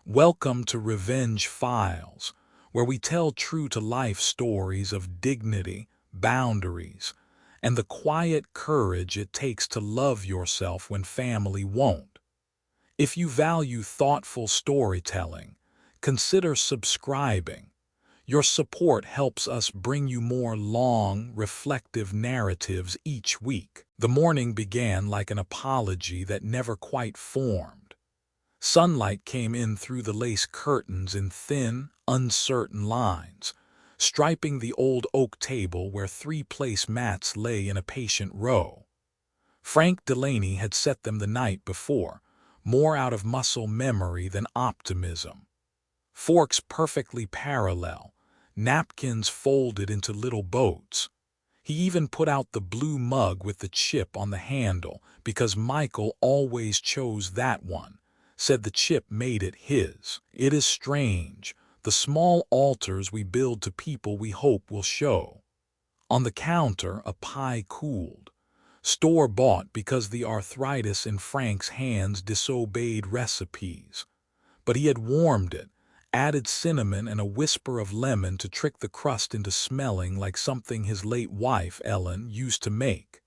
Welcome to Revenge Files, where we tell true-to-life stories of dignity, boundaries, and the quiet courage it takes to love yourself when family won't. If you value thoughtful storytelling, consider subscribing. Your support helps us bring you more long, reflective narratives each week. The morning began like an apology that never quite formed. Sunlight came in through the lace curtains in thin, uncertain lines, striping the old oak table where three placemats lay in a patient row. Frank Delaney had set them the night before, more out of muscle memory than optimism. Forks perfectly parallel, napkins folded into little boats. He even put out the blue mug with the chip on the handle because Michael always chose that one, said the chip made it his. It is strange, the small altars we build to people we hope will show. On the counter, a pie cooled. Store-bought because the arthritis in Frank's hands disobeyed recipes. But he had warmed it, added cinnamon and a whisper of lemon to trick the crust into smelling like something his late wife, Ellen, used to make.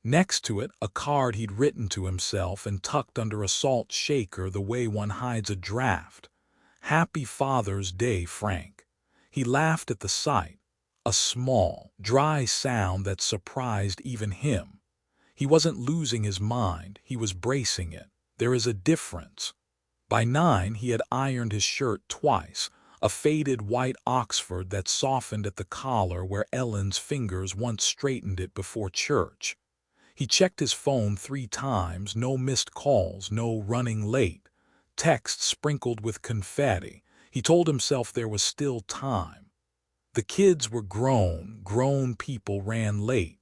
Next to it, a card he'd written to himself and tucked under a salt shaker the way one hides a draft. "Happy Father's Day, Frank." He laughed at the sight, a small, dry sound that surprised even him. He wasn't losing his mind, he was bracing it. There is a difference. By 9, he had ironed his shirt twice, a faded white Oxford that softened at the collar where Ellen's fingers once straightened it before church. He checked his phone 3 times, no missed calls, no running late. Texts sprinkled with confetti. He told himself there was still time. The kids were grown people ran late.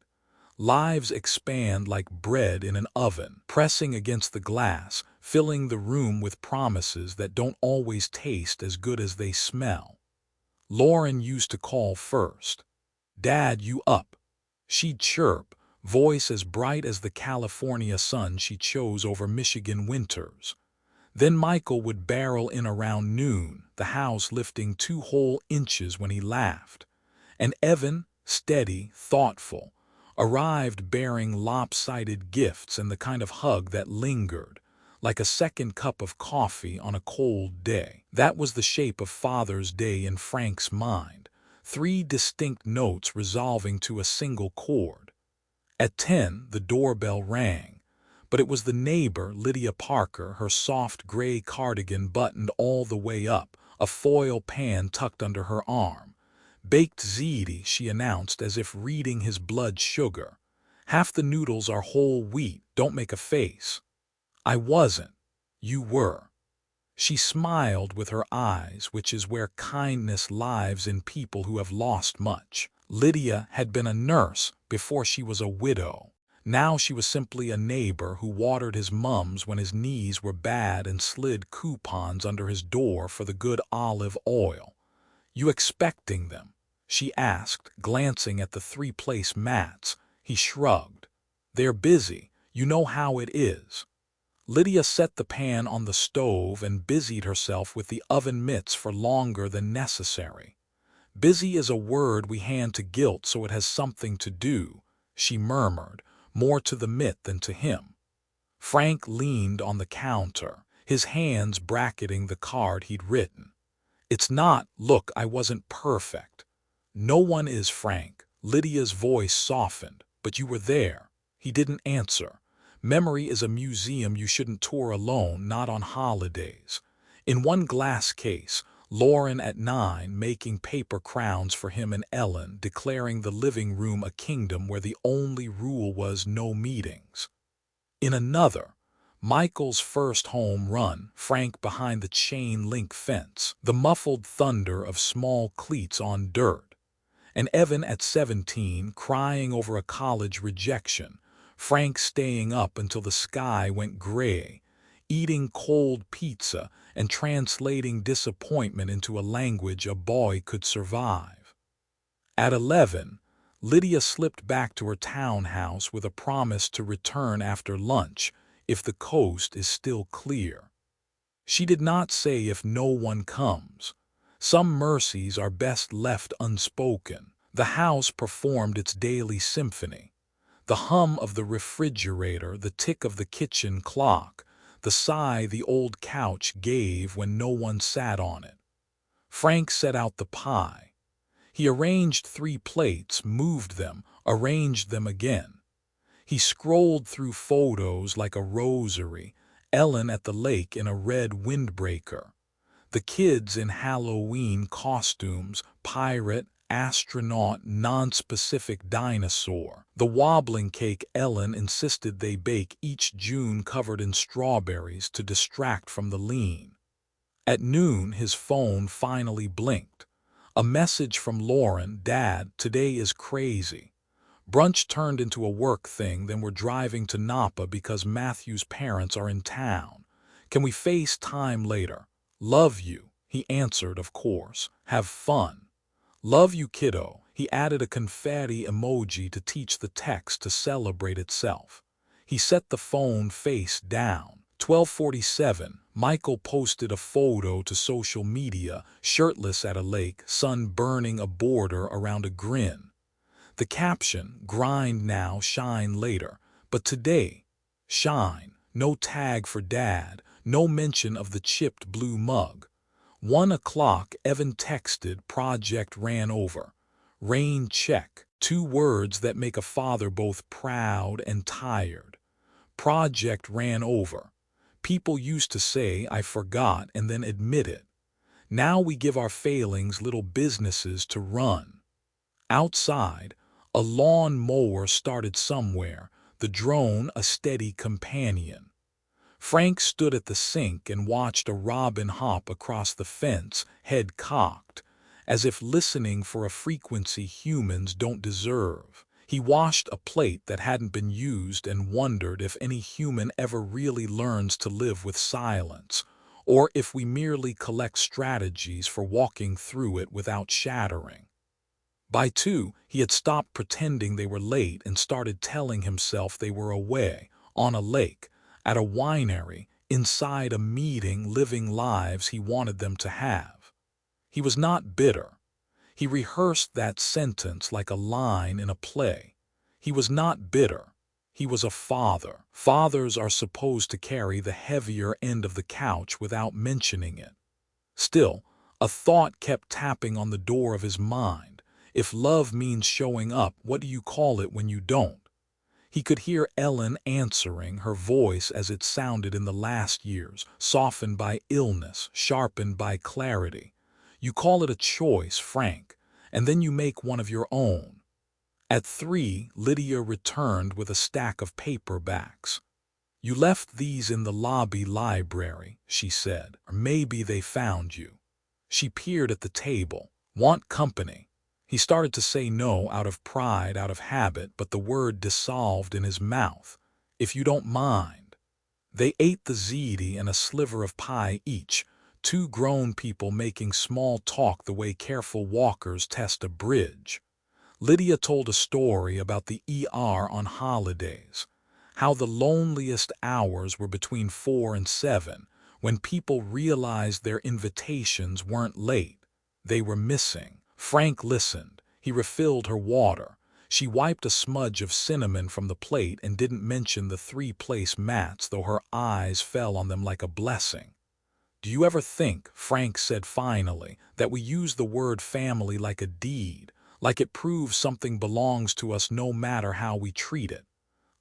Lives expand like bread in an oven, pressing against the glass, filling the room with promises that don't always taste as good as they smell. Lauren used to call first. "Dad, you up?" She'd chirp, voice as bright as the California sun she chose over Michigan winters. Then Michael would barrel in around noon, the house lifting 2 whole inches when he laughed. And Evan, steady, thoughtful, arrived bearing lopsided gifts and the kind of hug that lingered, like a second cup of coffee on a cold day. That was the shape of Father's Day in Frank's mind, 3 distinct notes resolving to a single chord. At 10, the doorbell rang, but it was the neighbor, Lydia Parker, her soft gray cardigan buttoned all the way up, a foil pan tucked under her arm. "Baked ziti," she announced as if reading his blood sugar. "Half the noodles are whole wheat, don't make a face." "I wasn't. You were." She smiled with her eyes, which is where kindness lives in people who have lost much. Lydia had been a nurse before she was a widow. Now she was simply a neighbor who watered his mums when his knees were bad and slid coupons under his door for the good olive oil. "You expecting them?" she asked, glancing at the 3 placemats. He shrugged. "They're busy. You know how it is." Lydia set the pan on the stove and busied herself with the oven mitts for longer than necessary. "Busy is a word we hand to guilt so it has something to do," she murmured, more to the mitt than to him. Frank leaned on the counter, his hands bracketing the card he'd written. "It's not, look, I wasn't perfect." "No one is, Frank." Lydia's voice softened. "But you were there." He didn't answer. Memory is a museum you shouldn't tour alone, not on holidays. In one glass case, Lauren at 9 making paper crowns for him and Ellen, declaring the living room a kingdom where the only rule was no meetings. In another, Michael's first home run, Frank behind the chain-link fence, the muffled thunder of small cleats on dirt. And Evan at 17 crying over a college rejection, Frank staying up until the sky went gray, eating cold pizza and translating disappointment into a language a boy could survive. At 11, Lydia slipped back to her townhouse with a promise to return after lunch if the coast is still clear. She did not say if no one comes. Some mercies are best left unspoken. The house performed its daily symphony. The hum of the refrigerator, the tick of the kitchen clock, the sigh the old couch gave when no one sat on it. Frank set out the pie. He arranged 3 plates, moved them, arranged them again. He scrolled through photos like a rosary, Ellen at the lake in a red windbreaker, the kids in Halloween costumes, pirate, astronaut, non-specific dinosaur, the wobbling cake Ellen insisted they bake each June covered in strawberries to distract from the lean. At noon, his phone finally blinked. A message from Lauren, "Dad, today is crazy. Brunch turned into a work thing, then we're driving to Napa because Matthew's parents are in town. Can we FaceTime later? Love you." He answered, of course. "Have fun." "Love you, kiddo." He added a confetti emoji to teach the text to celebrate itself. He set the phone face down. 12:47, Michael posted a photo to social media, shirtless at a lake, sun burning a border around a grin. The caption, "Grind now, shine later, but today, shine." No tag for Dad, no mention of the chipped blue mug. 1 o'clock, Evan texted, "Project ran over. Rain check." 2 words that make a father both proud and tired. Project ran over. People used to say, "I forgot," and then admit it. Now we give our failings little businesses to run. Outside, a lawn mower started somewhere, the drone a steady companion. Frank stood at the sink and watched a robin hop across the fence, head cocked, as if listening for a frequency humans don't deserve. He washed a plate that hadn't been used and wondered if any human ever really learns to live with silence, or if we merely collect strategies for walking through it without shattering. By 2, he had stopped pretending they were late and started telling himself they were away, on a lake, at a winery, inside a meeting, living lives he wanted them to have. He was not bitter. He rehearsed that sentence like a line in a play. He was not bitter. He was a father. Fathers are supposed to carry the heavier end of the couch without mentioning it. Still, a thought kept tapping on the door of his mind. If love means showing up, what do you call it when you don't? He could hear Ellen answering, her voice as it sounded in the last years, softened by illness, sharpened by clarity. "You call it a choice, Frank, and then you make one of your own." At 3, Lydia returned with a stack of paperbacks. "You left these in the lobby library," she said. "Or maybe they found you." She peered at the table. "Want company?" He started to say no out of pride, out of habit, but the word dissolved in his mouth. "If you don't mind." They ate the ziti and a sliver of pie each, 2 grown people making small talk the way careful walkers test a bridge. Lydia told a story about the ER on holidays, how the loneliest hours were between 4 and 7, when people realized their invitations weren't late, they were missing. Frank listened. He refilled her water. She wiped a smudge of cinnamon from the plate and didn't mention the 3 placemats, though her eyes fell on them like a blessing. "Do you ever think," Frank said finally, "that we use the word family like a deed, like it proves something belongs to us no matter how we treat it?"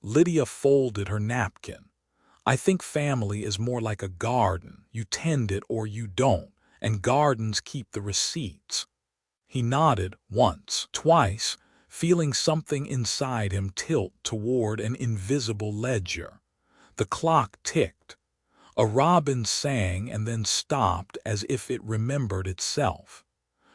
Lydia folded her napkin. "I think family is more like a garden. You tend it or you don't, and gardens keep the receipts." He nodded once, twice, feeling something inside him tilt toward an invisible ledger. The clock ticked. A robin sang and then stopped as if it remembered itself.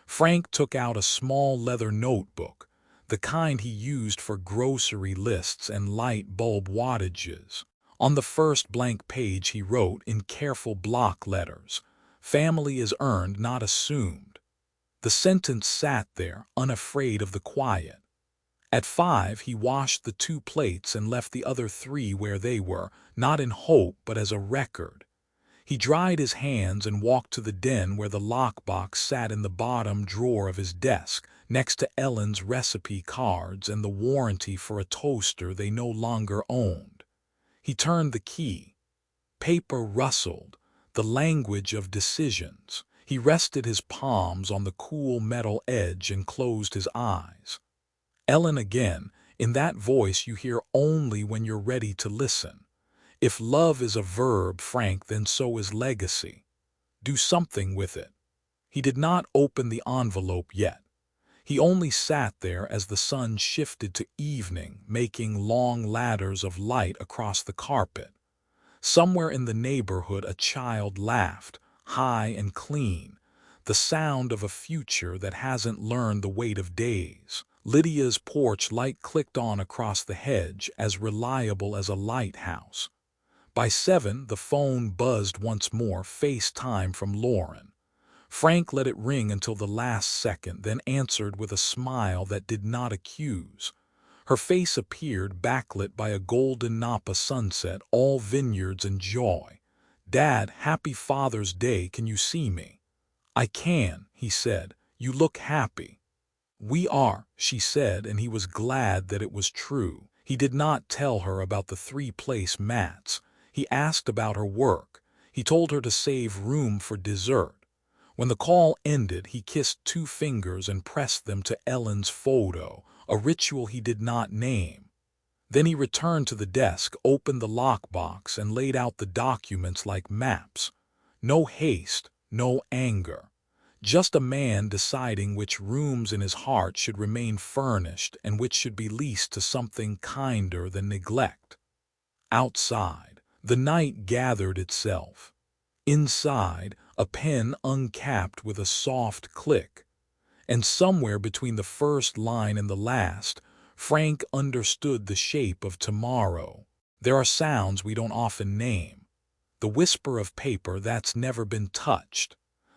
Frank took out a small leather notebook, the kind he used for grocery lists and light bulb wattages. On the first blank page he wrote in careful block letters, "Family is earned, not assumed." The sentence sat there, unafraid of the quiet. At 5, he washed the 2 plates and left the other 3 where they were, not in hope but as a record. He dried his hands and walked to the den where the lockbox sat in the bottom drawer of his desk, next to Ellen's recipe cards and the warranty for a toaster they no longer owned. He turned the key. Paper rustled, the language of decisions. He rested his palms on the cool metal edge and closed his eyes. Ellen again, in that voice you hear only when you're ready to listen. If love is a verb, Frank, then so is legacy. Do something with it. He did not open the envelope yet. He only sat there as the sun shifted to evening, making long ladders of light across the carpet. Somewhere in the neighborhood a child laughed, high and clean, the sound of a future that hasn't learned the weight of days. Lydia's porch light clicked on across the hedge, as reliable as a lighthouse. By 7, the phone buzzed once more, FaceTime from Lauren. Frank let it ring until the last second, then answered with a smile that did not accuse. Her face appeared backlit by a golden Napa sunset, all vineyards and joy. "Dad, happy Father's Day, can you see me?" "I can," he said. "You look happy." "We are," she said, and he was glad that it was true. He did not tell her about the 3-place mats. He asked about her work. He told her to save room for dessert. When the call ended, he kissed 2 fingers and pressed them to Ellen's photo, a ritual he did not name. Then he returned to the desk, opened the lockbox, and laid out the documents like maps. No haste, no anger. Just a man deciding which rooms in his heart should remain furnished and which should be leased to something kinder than neglect. Outside, the night gathered itself. Inside, a pen uncapped with a soft click. And somewhere between the first line and the last, Frank understood the shape of tomorrow. There are sounds we don't often name. The whisper of paper that's never been touched.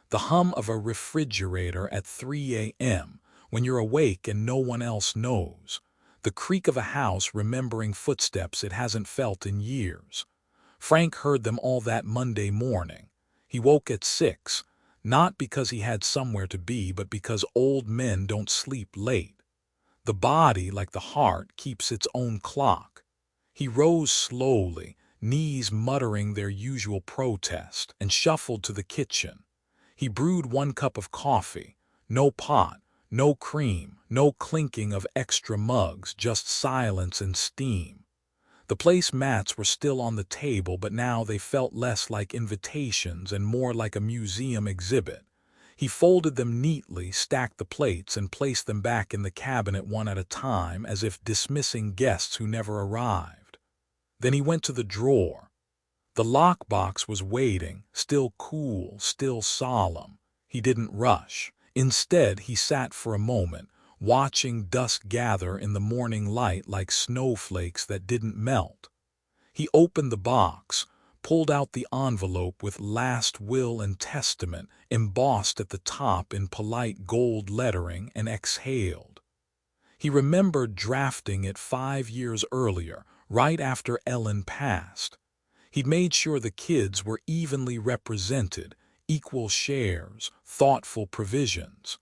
The hum of a refrigerator at 3 a.m. when you're awake and no one else knows. The creak of a house remembering footsteps it hasn't felt in years. Frank heard them all that Monday morning. He woke at 6, not because he had somewhere to be, but because old men don't sleep late. The body, like the heart, keeps its own clock. He rose slowly, knees muttering their usual protest, and shuffled to the kitchen. He brewed 1 cup of coffee, no pot, no cream, no clinking of extra mugs, just silence and steam. The place mats were still on the table, but now they felt less like invitations and more like a museum exhibit. He folded them neatly, stacked the plates, and placed them back in the cabinet one at a time, as if dismissing guests who never arrived. Then he went to the drawer. The lockbox was waiting, still cool, still solemn. He didn't rush. Instead, he sat for a moment, watching dusk gather in the morning light like snowflakes that didn't melt. He opened the box, pulled out the envelope with last will and testament embossed at the top in polite gold lettering, and exhaled. He remembered drafting it 5 years earlier, right after Ellen passed. He'd made sure the kids were evenly represented, equal shares, thoughtful provisions.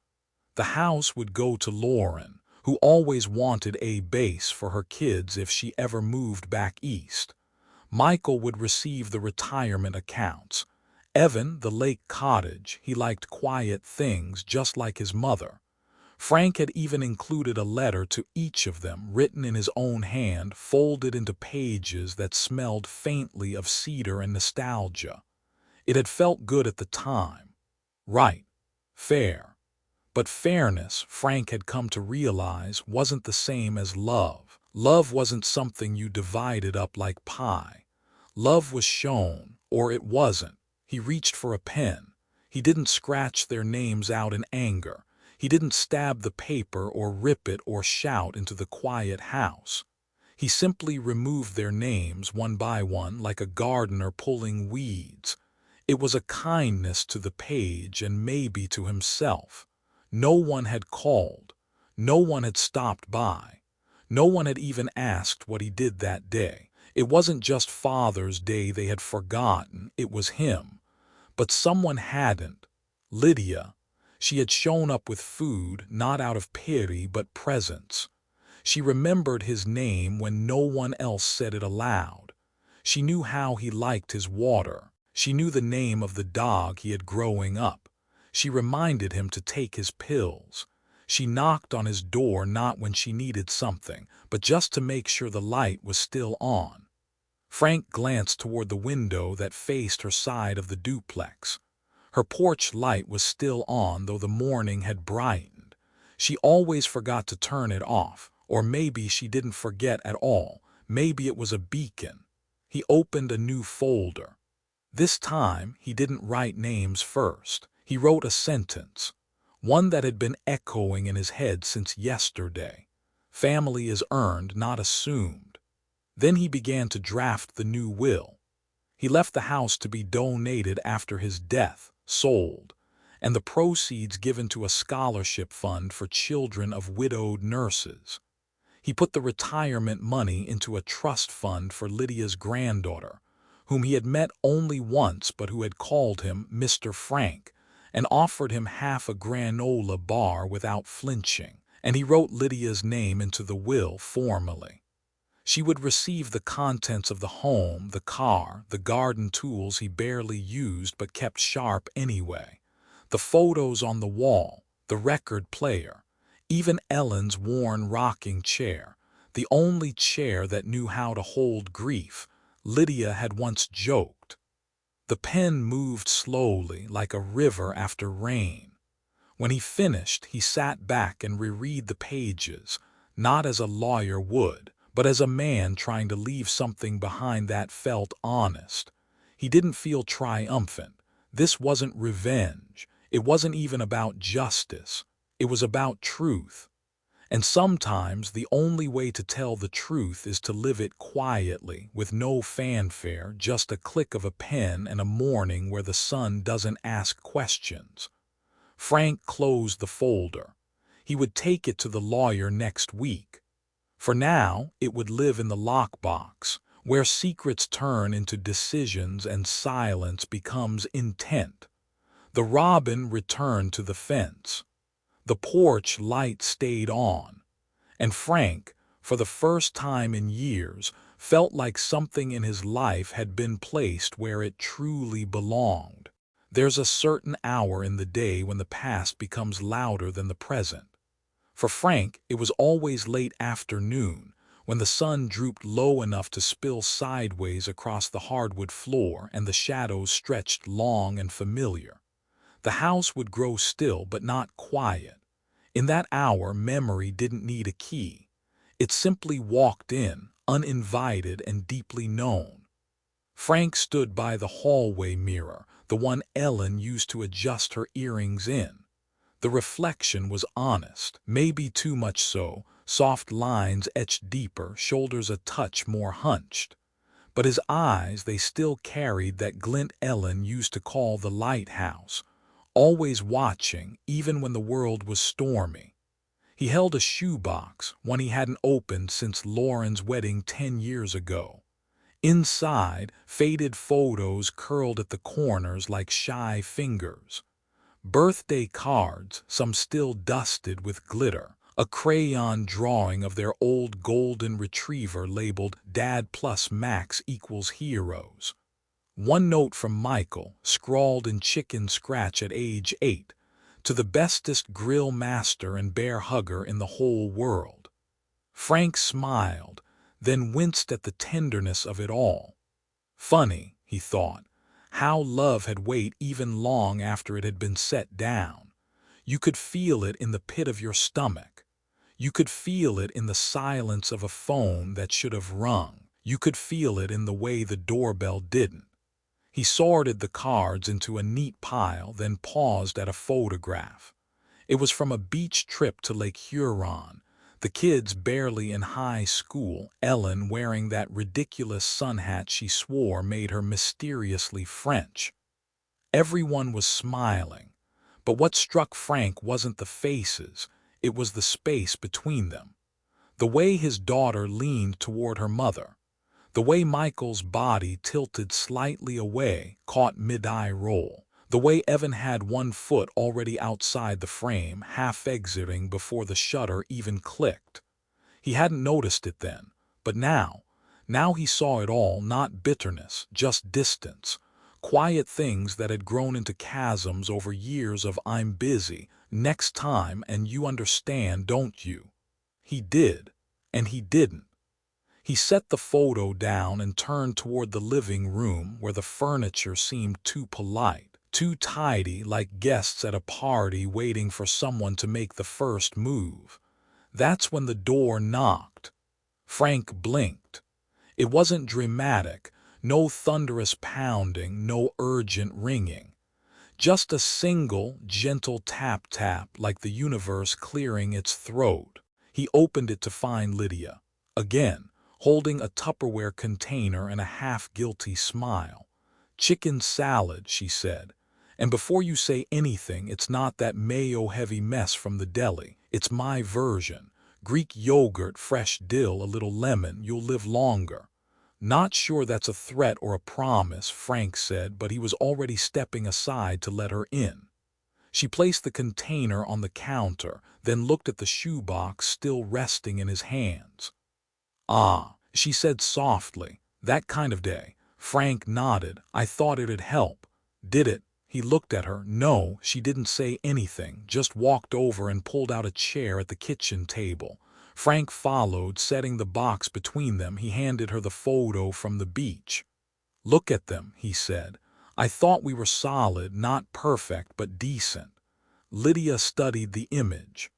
The house would go to Lauren, who always wanted a base for her kids if she ever moved back east. Michael would receive the retirement accounts. Evan, the lake cottage. He liked quiet things just like his mother. Frank had even included a letter to each of them, written in his own hand, folded into pages that smelled faintly of cedar and nostalgia. It had felt good at the time. Right. Fair. But fairness, Frank had come to realize, wasn't the same as love. Love wasn't something you divided up like pie. Love was shown, or it wasn't. He reached for a pen. He didn't scratch their names out in anger. He didn't stab the paper or rip it or shout into the quiet house. He simply removed their names one by one like a gardener pulling weeds. It was a kindness to the page and maybe to himself. No one had called. No one had stopped by. No one had even asked what he did that day. It wasn't just Father's Day they had forgotten, it was him. But someone hadn't. Lydia. She had shown up with food, not out of pity but presence. She remembered his name when no one else said it aloud. She knew how he liked his water. She knew the name of the dog he had growing up. She reminded him to take his pills. She knocked on his door not when she needed something, but just to make sure the light was still on. Frank glanced toward the window that faced her side of the duplex. Her porch light was still on, though the morning had brightened. She always forgot to turn it off, or maybe she didn't forget at all. Maybe it was a beacon. He opened a new folder. This time, he didn't write names first. He wrote a sentence, one that had been echoing in his head since yesterday. Family is earned, not assumed. Then he began to draft the new will. He left the house to be donated after his death, sold, and the proceeds given to a scholarship fund for children of widowed nurses. He put the retirement money into a trust fund for Lydia's granddaughter, whom he had met only once but who had called him Mr. Frank and offered him half a granola bar without flinching. And he wrote Lydia's name into the will formally. She would receive the contents of the home, the car, the garden tools he barely used but kept sharp anyway, the photos on the wall, the record player, even Ellen's worn rocking chair, the only chair that knew how to hold grief. Lydia had once joked. The pen moved slowly like a river after rain. When he finished, he sat back and reread the pages, not as a lawyer would, but as a man trying to leave something behind that felt honest. He didn't feel triumphant. This wasn't revenge. It wasn't even about justice. It was about truth. And sometimes the only way to tell the truth is to live it quietly, with no fanfare, just a click of a pen and a morning where the sun doesn't ask questions. Frank closed the folder. He would take it to the lawyer next week. For now, it would live in the lockbox, where secrets turn into decisions and silence becomes intent. The robin returned to the fence. The porch light stayed on, and Frank, for the first time in years, felt like something in his life had been placed where it truly belonged. There's a certain hour in the day when the past becomes louder than the present. For Frank, it was always late afternoon, when the sun drooped low enough to spill sideways across the hardwood floor and the shadows stretched long and familiar. The house would grow still but not quiet. In that hour, memory didn't need a key. It simply walked in, uninvited and deeply known. Frank stood by the hallway mirror, the one Ellen used to adjust her earrings in. The reflection was honest, maybe too much so, soft lines etched deeper, shoulders a touch more hunched. But his eyes, they still carried that glint Ellen used to call the lighthouse, always watching, even when the world was stormy. He held a shoebox, one he hadn't opened since Lauren's wedding 10 years ago. Inside, faded photos curled at the corners like shy fingers. Birthday cards, some still dusted with glitter. A crayon drawing of their old golden retriever labeled Dad plus Max equals heroes. One note from Michael, scrawled in chicken scratch at age 8, to the bestest grill master and bear hugger in the whole world. Frank smiled, then winced at the tenderness of it all. Funny, he thought, how love had weight even long after it had been set down. You could feel it in the pit of your stomach. You could feel it in the silence of a phone that should have rung. You could feel it in the way the doorbell didn't. He sorted the cards into a neat pile, then paused at a photograph. It was from a beach trip to Lake Huron. The kids barely in high school, Ellen wearing that ridiculous sun hat she swore made her mysteriously French. Everyone was smiling, but what struck Frank wasn't the faces, it was the space between them. The way his daughter leaned toward her mother, the way Michael's body tilted slightly away, caught mid-eye roll. The way Evan had one foot already outside the frame, half exiting before the shutter even clicked. He hadn't noticed it then, but now he saw it all, not bitterness, just distance. Quiet things that had grown into chasms over years of "I'm busy, next time, and you understand, don't you?" He did, and he didn't. He set the photo down and turned toward the living room where the furniture seemed too polite, too tidy, like guests at a party waiting for someone to make the first move. That's when the door knocked. Frank blinked. It wasn't dramatic, no thunderous pounding, no urgent ringing. Just a single, gentle tap-tap like the universe clearing its throat. He opened it to find Lydia, again, holding a Tupperware container and a half-guilty smile. "Chicken salad," she said. "And before you say anything, it's not that mayo-heavy mess from the deli. It's my version. Greek yogurt, fresh dill, a little lemon, you'll live longer." "Not sure that's a threat or a promise," Frank said, but he was already stepping aside to let her in. She placed the container on the counter, then looked at the shoebox still resting in his hands. "Ah," she said softly, "that kind of day." Frank nodded. "I thought it'd help." "Did it?" He looked at her. No, she didn't say anything, just walked over and pulled out a chair at the kitchen table. Frank followed, setting the box between them. He handed her the photo from the beach. "Look at them," he said. "I thought we were solid, not perfect, but decent." Lydia studied the image.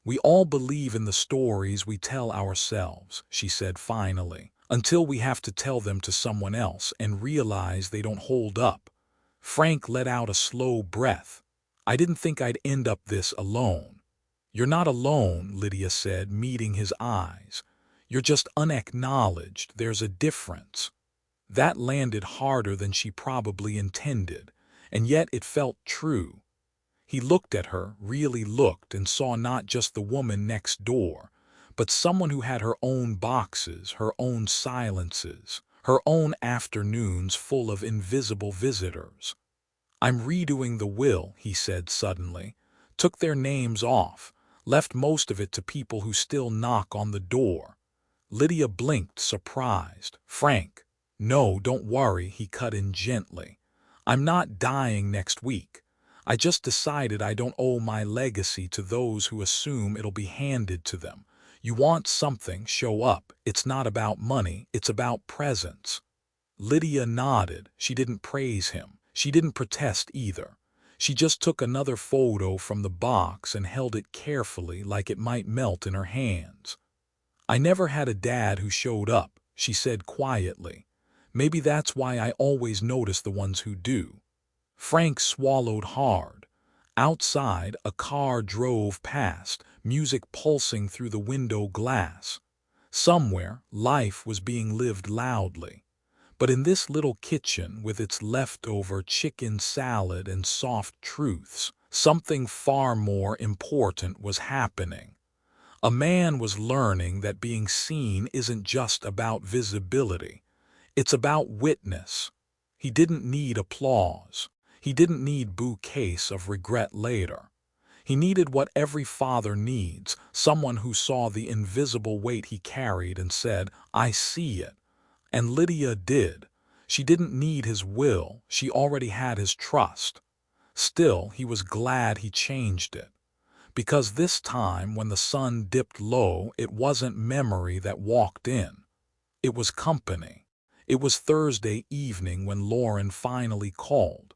"We all believe in the stories we tell ourselves," she said finally, "until we have to tell them to someone else and realize they don't hold up." Frank let out a slow breath. "I didn't think I'd end up this alone." "You're not alone," Lydia said, meeting his eyes. "You're just unacknowledged. There's a difference." That landed harder than she probably intended, and yet it felt true. He looked at her, really looked, and saw not just the woman next door, but someone who had her own boxes, her own silences, her own afternoons full of invisible visitors. "I'm redoing the will," he said suddenly. "Took their names off, left most of it to people who still knock on the door." Lydia blinked, surprised. "Frank." "No, don't worry," he cut in gently. "I'm not dying next week. I just decided I don't owe my legacy to those who assume it'll be handed to them. You want something, show up. It's not about money, it's about presence." Lydia nodded. She didn't praise him. She didn't protest either. She just took another photo from the box and held it carefully like it might melt in her hands. "I never had a dad who showed up," she said quietly. "Maybe that's why I always notice the ones who do." Frank swallowed hard. Outside, a car drove past, music pulsing through the window glass. Somewhere, life was being lived loudly. But in this little kitchen, with its leftover chicken salad and soft truths, something far more important was happening. A man was learning that being seen isn't just about visibility. It's about witness. He didn't need applause. He didn't need bouquets of regret later. He needed what every father needs, someone who saw the invisible weight he carried and said, "I see it." And Lydia did. She didn't need his will, she already had his trust. Still, he was glad he changed it. Because this time, when the sun dipped low, it wasn't memory that walked in. It was company. It was Thursday evening when Lauren finally called.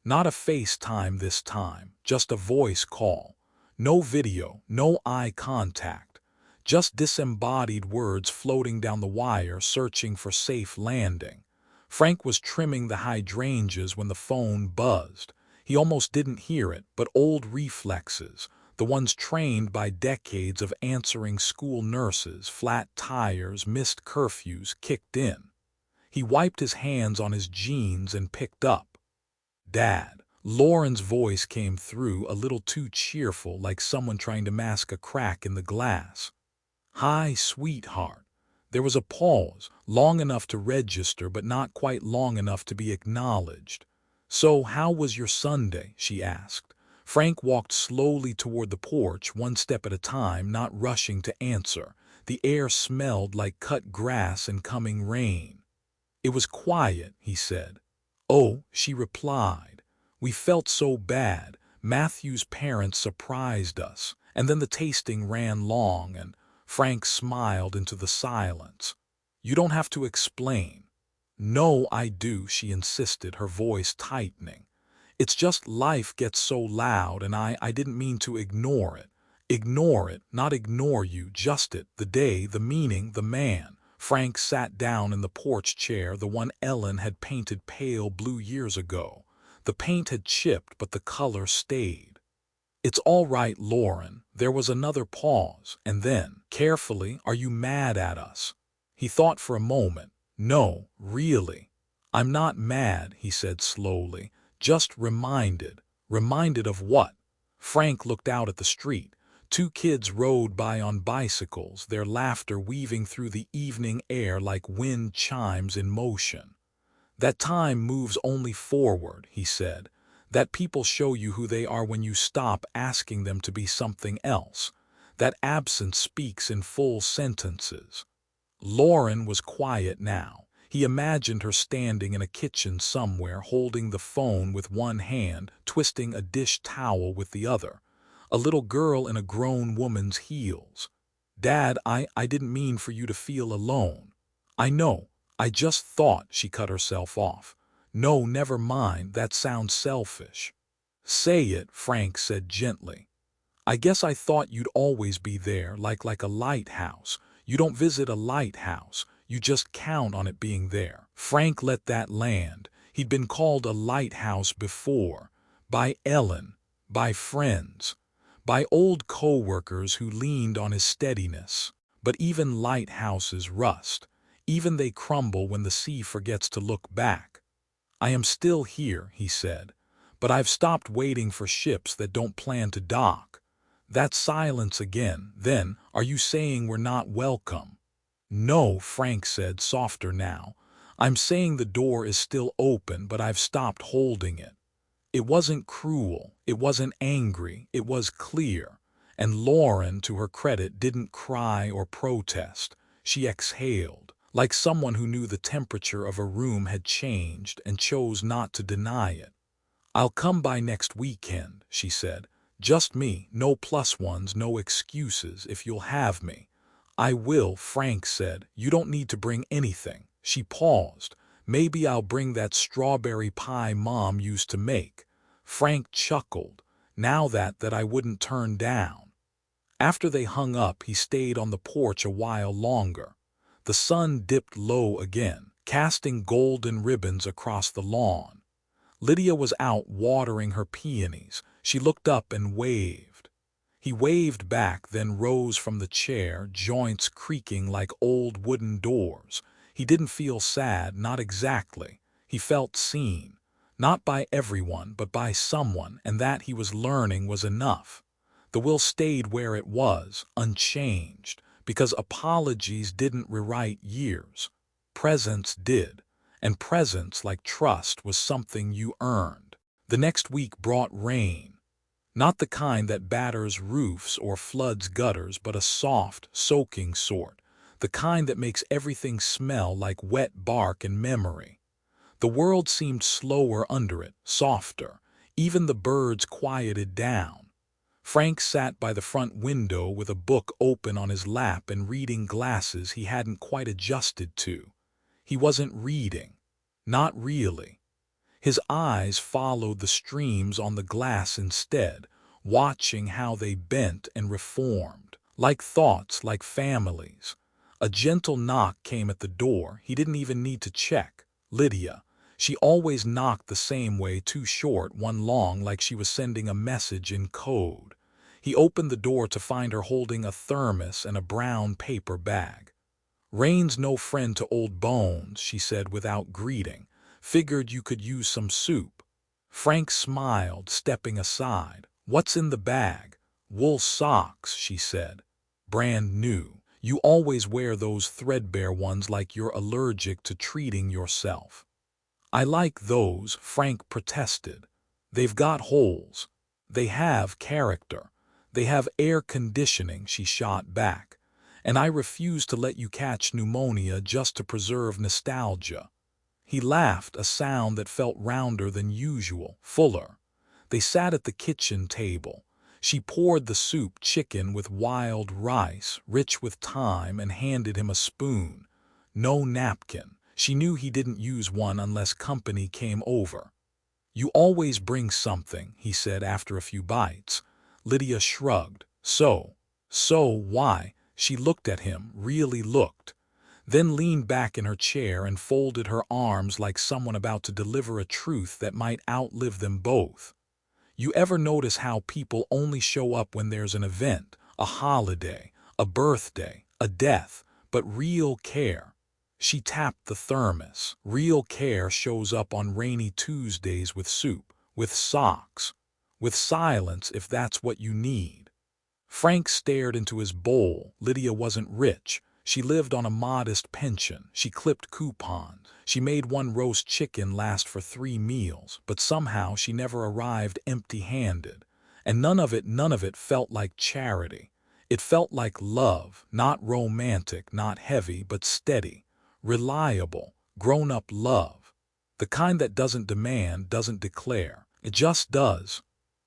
Not a FaceTime this time, just a voice call. No video, no eye contact. Just disembodied words floating down the wire, searching for safe landing. Frank was trimming the hydrangeas when the phone buzzed. He almost didn't hear it, but old reflexes, the ones trained by decades of answering school nurses, flat tires, missed curfews, kicked in. He wiped his hands on his jeans and picked up. "Dad." Lauren's voice came through, a little too cheerful, like someone trying to mask a crack in the glass. "Hi, sweetheart." There was a pause, long enough to register but not quite long enough to be acknowledged. "So how was your Sunday?" she asked. Frank walked slowly toward the porch, one step at a time, not rushing to answer. The air smelled like cut grass and coming rain. "It was quiet," he said. "Oh," she replied. "We felt so bad. Matthew's parents surprised us, and then the tasting ran long," and Frank smiled into the silence. "You don't have to explain." "No, I do," she insisted, her voice tightening. "It's just life gets so loud, and I didn't mean to ignore it." "Ignore it, not ignore you, just it, the day, the meaning, the man." Frank sat down in the porch chair, the one Ellen had painted pale blue years ago. The paint had chipped, but the color stayed. "It's all right, Lauren." There was another pause, and then, carefully, "Are you mad at us?" He thought for a moment. "No, really. I'm not mad," he said slowly. "Just reminded." "Reminded of what?" Frank looked out at the street. Two kids rode by on bicycles, their laughter weaving through the evening air like wind chimes in motion. "That time moves only forward," he said. "That people show you who they are when you stop asking them to be something else. That absence speaks in full sentences." Lauren was quiet now. He imagined her standing in a kitchen somewhere, holding the phone with one hand, twisting a dish towel with the other. A little girl in a grown woman's heels. "Dad, I didn't mean for you to feel alone." "I know. I just thought," she cut herself off. "No, never mind, that sounds selfish." "Say it," Frank said gently. "I guess I thought you'd always be there, like a lighthouse. You don't visit a lighthouse, you just count on it being there." Frank let that land. He'd been called a lighthouse before. By Ellen, by friends, by old co-workers who leaned on his steadiness. But even lighthouses rust. Even they crumble when the sea forgets to look back. "I am still here," he said, "but I've stopped waiting for ships that don't plan to dock." That silence again. "Then, are you saying we're not welcome?" "No," Frank said, softer now. "I'm saying the door is still open, but I've stopped holding it." It wasn't cruel, it wasn't angry, it was clear. And Lauren, to her credit, didn't cry or protest. She exhaled, like someone who knew the temperature of a room had changed and chose not to deny it. "I'll come by next weekend," she said. "Just me, no plus ones, no excuses, if you'll have me." "I will," Frank said. "You don't need to bring anything." She paused. "Maybe I'll bring that strawberry pie Mom used to make." Frank chuckled. "Now that I wouldn't turn down." After they hung up, he stayed on the porch a while longer. The sun dipped low again, casting golden ribbons across the lawn. Lydia was out watering her peonies. She looked up and waved. He waved back, then rose from the chair, joints creaking like old wooden doors. He didn't feel sad, not exactly. He felt seen. Not by everyone, but by someone, and that, he was learning, was enough. The will stayed where it was, unchanged, because apologies didn't rewrite years. Presence did. And presence, like trust, was something you earned. The next week brought rain. Not the kind that batters roofs or floods gutters, but a soft, soaking sort. The kind that makes everything smell like wet bark and memory. The world seemed slower under it, softer. Even the birds quieted down. Frank sat by the front window with a book open on his lap and reading glasses he hadn't quite adjusted to. He wasn't reading. Not really. His eyes followed the streams on the glass instead, watching how they bent and reformed. Like thoughts, like families. A gentle knock came at the door. He didn't even need to check. Lydia. She always knocked the same way, too short, one long, like she was sending a message in code. He opened the door to find her holding a thermos and a brown paper bag. "Rain's no friend to old bones," she said without greeting. "Figured you could use some soup." Frank smiled, stepping aside. "What's in the bag?" "Wool socks," she said. "Brand new. You always wear those threadbare ones like you're allergic to treating yourself." I like those, Frank protested. They've got holes. They have character. They have air conditioning, she shot back. And I refuse to let you catch pneumonia just to preserve nostalgia. He laughed, a sound that felt rounder than usual, fuller. They sat at the kitchen table. She poured the soup chicken with wild rice, rich with thyme, and handed him a spoon. No napkin. She knew he didn't use one unless company came over. You always bring something, he said after a few bites. Lydia shrugged. So why? She looked at him, really looked. Then leaned back in her chair and folded her arms like someone about to deliver a truth that might outlive them both. You ever notice how people only show up when there's an event, a holiday, a birthday, a death, but real care? She tapped the thermos. Real care shows up on rainy Tuesdays with soup, with socks, with silence if that's what you need. Frank stared into his bowl. Lydia wasn't rich. She lived on a modest pension. She clipped coupons. She made one roast chicken last for 3 meals, but somehow she never arrived empty-handed. And none of it felt like charity. It felt like love, not romantic, not heavy, but steady, reliable, grown-up love. The kind that doesn't demand, doesn't declare. It just does.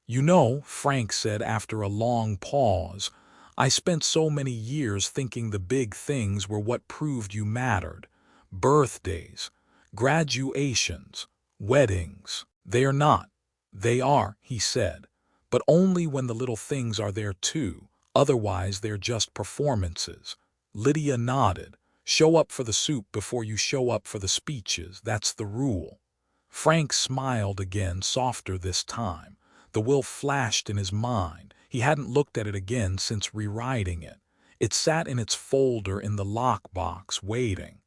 You know, Frank said after a long pause, I spent so many years thinking the big things were what proved you mattered. Birthdays, graduations, weddings. They are not. They are, he said, but only when the little things are there too. Otherwise, they're just performances. Lydia nodded. Show up for the soup before you show up for the speeches. That's the rule. Frank smiled again, softer this time. The will flashed in his mind. He hadn't looked at it again since rewriting it. It sat in its folder in the lockbox, waiting.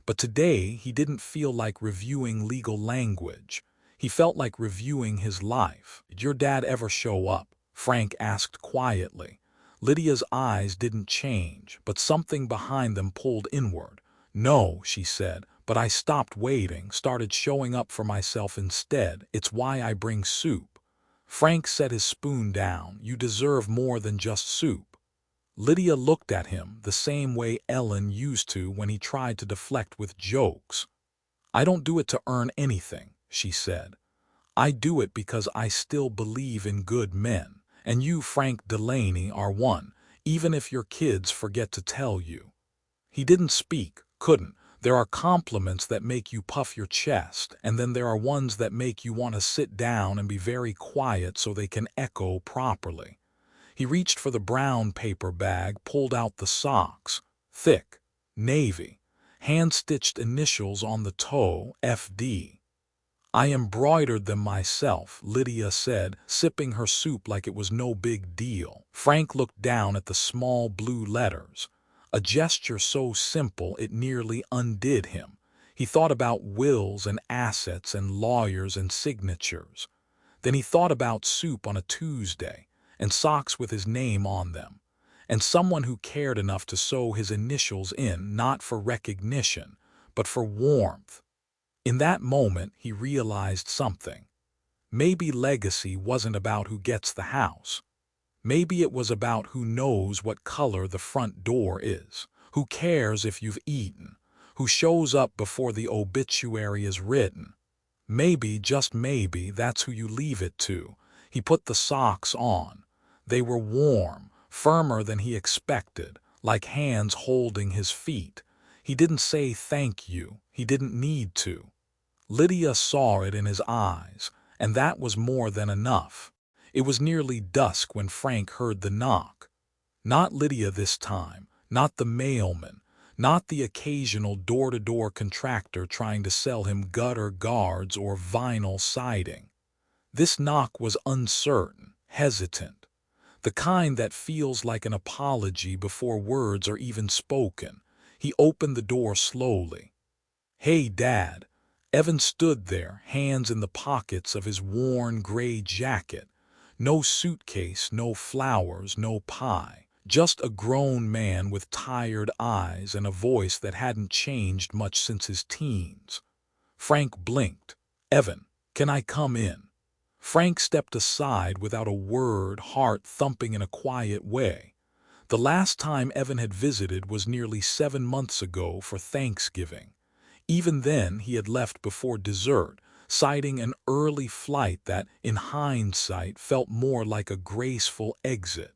But today he didn't feel like reviewing legal language. He felt like reviewing his life. Did your dad ever show up? Frank asked quietly. Lydia's eyes didn't change, but something behind them pulled inward. No, she said, but I stopped waiting, started showing up for myself instead. It's why I bring soup. Frank set his spoon down. You deserve more than just soup. Lydia looked at him the same way Ellen used to when he tried to deflect with jokes. I don't do it to earn anything, she said. I do it because I still believe in good men. And you, Frank Delaney, are one, even if your kids forget to tell you. He didn't speak, couldn't. There are compliments that make you puff your chest, and then there are ones that make you want to sit down and be very quiet so they can echo properly. He reached for the brown paper bag, pulled out the socks. Thick, navy, hand-stitched initials on the toe, FD. I embroidered them myself, Lydia said, sipping her soup like it was no big deal. Frank looked down at the small blue letters. A gesture so simple it nearly undid him. He thought about wills and assets and lawyers and signatures. Then he thought about soup on a Tuesday, and socks with his name on them, and someone who cared enough to sew his initials in, not for recognition, but for warmth. In that moment, he realized something. Maybe legacy wasn't about who gets the house. Maybe it was about who knows what color the front door is, who cares if you've eaten, who shows up before the obituary is written. Maybe, just maybe, that's who you leave it to. He put the socks on. They were warm, firmer than he expected, like hands holding his feet. He didn't say thank you. He didn't need to. Lydia saw it in his eyes, and that was more than enough. It was nearly dusk when Frank heard the knock. Not Lydia this time, not the mailman, not the occasional door-to-door contractor trying to sell him gutter guards or vinyl siding. This knock was uncertain, hesitant, the kind that feels like an apology before words are even spoken. He opened the door slowly. "Hey, Dad." Evan stood there, hands in the pockets of his worn gray jacket. No suitcase, no flowers, no pie. Just a grown man with tired eyes and a voice that hadn't changed much since his teens. Frank blinked. "Evan, can I come in?" Frank stepped aside without a word, heart thumping in a quiet way. The last time Evan had visited was nearly 7 months ago for Thanksgiving. Even then, he had left before dessert, citing an early flight that, in hindsight, felt more like a graceful exit.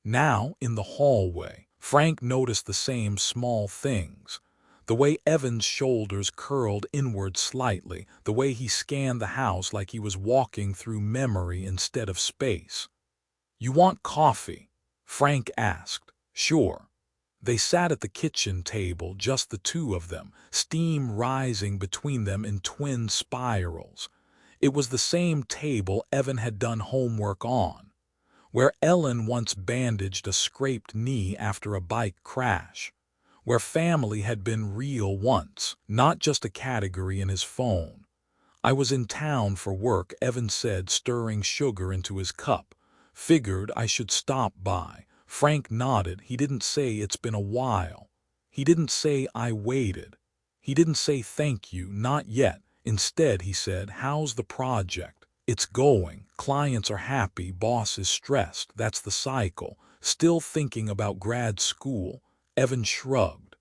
Now, in the hallway, Frank noticed the same small things. The way Evan's shoulders curled inward slightly, the way he scanned the house like he was walking through memory instead of space. "You want coffee?" Frank asked. "Sure." They sat at the kitchen table, just the two of them, steam rising between them in twin spirals. It was the same table Evan had done homework on, where Ellen once bandaged a scraped knee after a bike crash, where family had been real once, not just a category in his phone. "I was in town for work," Evan said, stirring sugar into his cup. "Figured I should stop by." Frank nodded. He didn't say "it's been a while." He didn't say "I waited." He didn't say "thank you, not yet." Instead, he said, "How's the project?" "It's going. Clients are happy, boss is stressed. That's the cycle." "Still thinking about grad school?" Evan shrugged.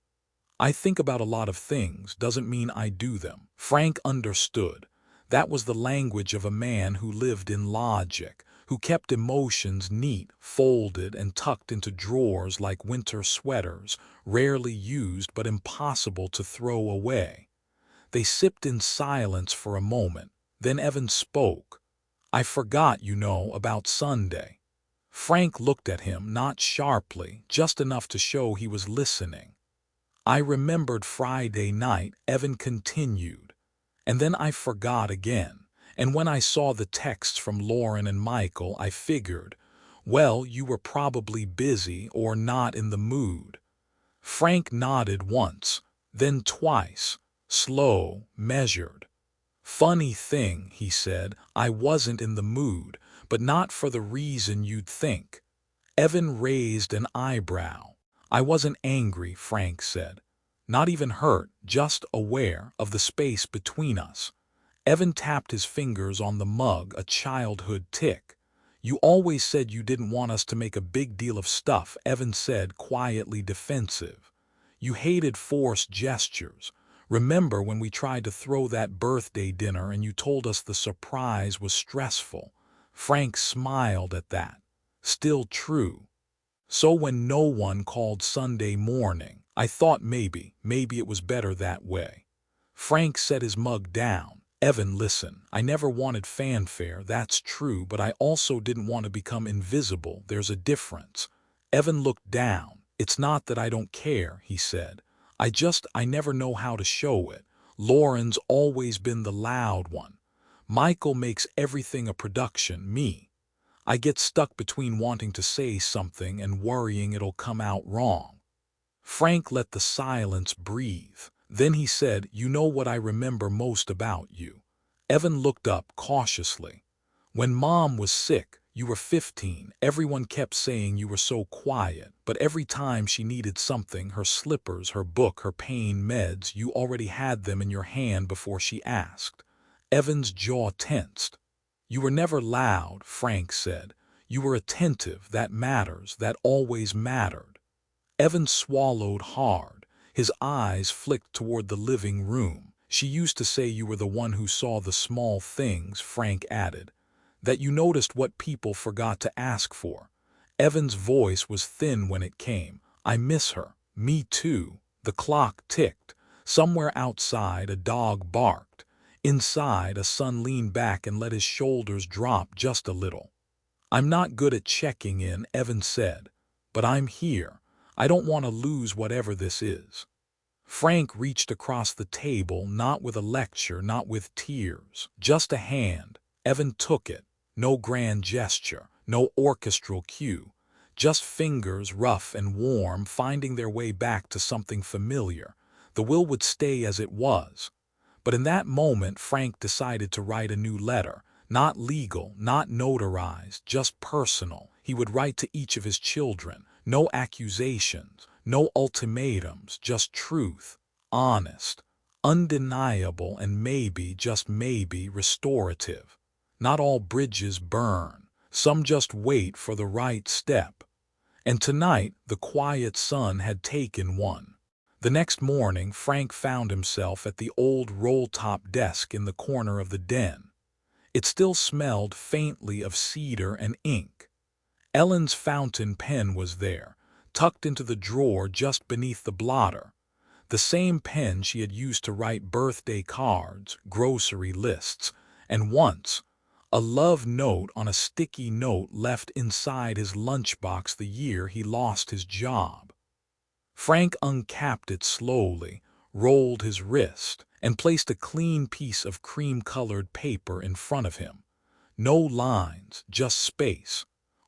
"I think about a lot of things, doesn't mean I do them." Frank understood. That was the language of a man who lived in logic, who kept emotions neat, folded, and tucked into drawers like winter sweaters, rarely used but impossible to throw away. They sipped in silence for a moment. Then Evan spoke. "I forgot, about Sunday." Frank looked at him, not sharply, just enough to show he was listening. "I remembered Friday night," Evan continued. "And then I forgot again. And when I saw the texts from Lauren and Michael, I figured, well, you were probably busy or not in the mood." Frank nodded once, then twice, slow, measured. "Funny thing," he said, "I wasn't in the mood, but not for the reason you'd think." Evan raised an eyebrow. "I wasn't angry," Frank said. "Not even hurt, just aware of the space between us." Evan tapped his fingers on the mug, a childhood tick. "You always said you didn't want us to make a big deal of stuff," Evan said, quietly defensive. "You hated forced gestures. Remember when we tried to throw that birthday dinner and you told us the surprise was stressful?" Frank smiled at that. "Still true." "So when no one called Sunday morning, I thought maybe it was better that way." Frank set his mug down. "Evan, listen, I never wanted fanfare, that's true, but I also didn't want to become invisible. There's a difference." Evan looked down. "It's not that I don't care," he said. I never know how to show it. Lauren's always been the loud one. Michael makes everything a production, me. I get stuck between wanting to say something and worrying it'll come out wrong." Frank let the silence breathe. Then he said, "You know what I remember most about you?" Evan looked up cautiously. "When Mom was sick, you were 15, everyone kept saying you were so quiet, but every time she needed something, her slippers, her book, her pain meds, you already had them in your hand before she asked." Evan's jaw tensed. "You were never loud," Frank said. "You were attentive. That matters. That always mattered." Evan swallowed hard. His eyes flicked toward the living room. "She used to say you were the one who saw the small things," Frank added. "That you noticed what people forgot to ask for." Evan's voice was thin when it came. "I miss her." "Me too." The clock ticked. Somewhere outside, a dog barked. Inside, a son leaned back and let his shoulders drop just a little. "I'm not good at checking in," Evan said. "But I'm here. I don't want to lose whatever this is." Frank reached across the table, not with a lecture, not with tears, just a hand. Evan took it. No grand gesture, no orchestral cue. Just fingers, rough and warm, finding their way back to something familiar. The will would stay as it was. But in that moment, Frank decided to write a new letter. Not legal, not notarized, just personal. He would write to each of his children. No accusations, no ultimatums, just truth. Honest. undeniable and maybe, just maybe, restorative. Not all bridges burn, some just wait for the right step. And tonight the quiet sun had taken one. The next morning Frank found himself at the old roll-top desk in the corner of the den. It still smelled faintly of cedar and ink. Ellen's fountain pen was there, tucked into the drawer just beneath the blotter. The same pen she had used to write birthday cards, grocery lists, and once, a love note on a sticky note left inside his lunchbox the year he lost his job. Frank uncapped it slowly, rolled his wrist, and placed a clean piece of cream-colored paper in front of him. No lines, just space.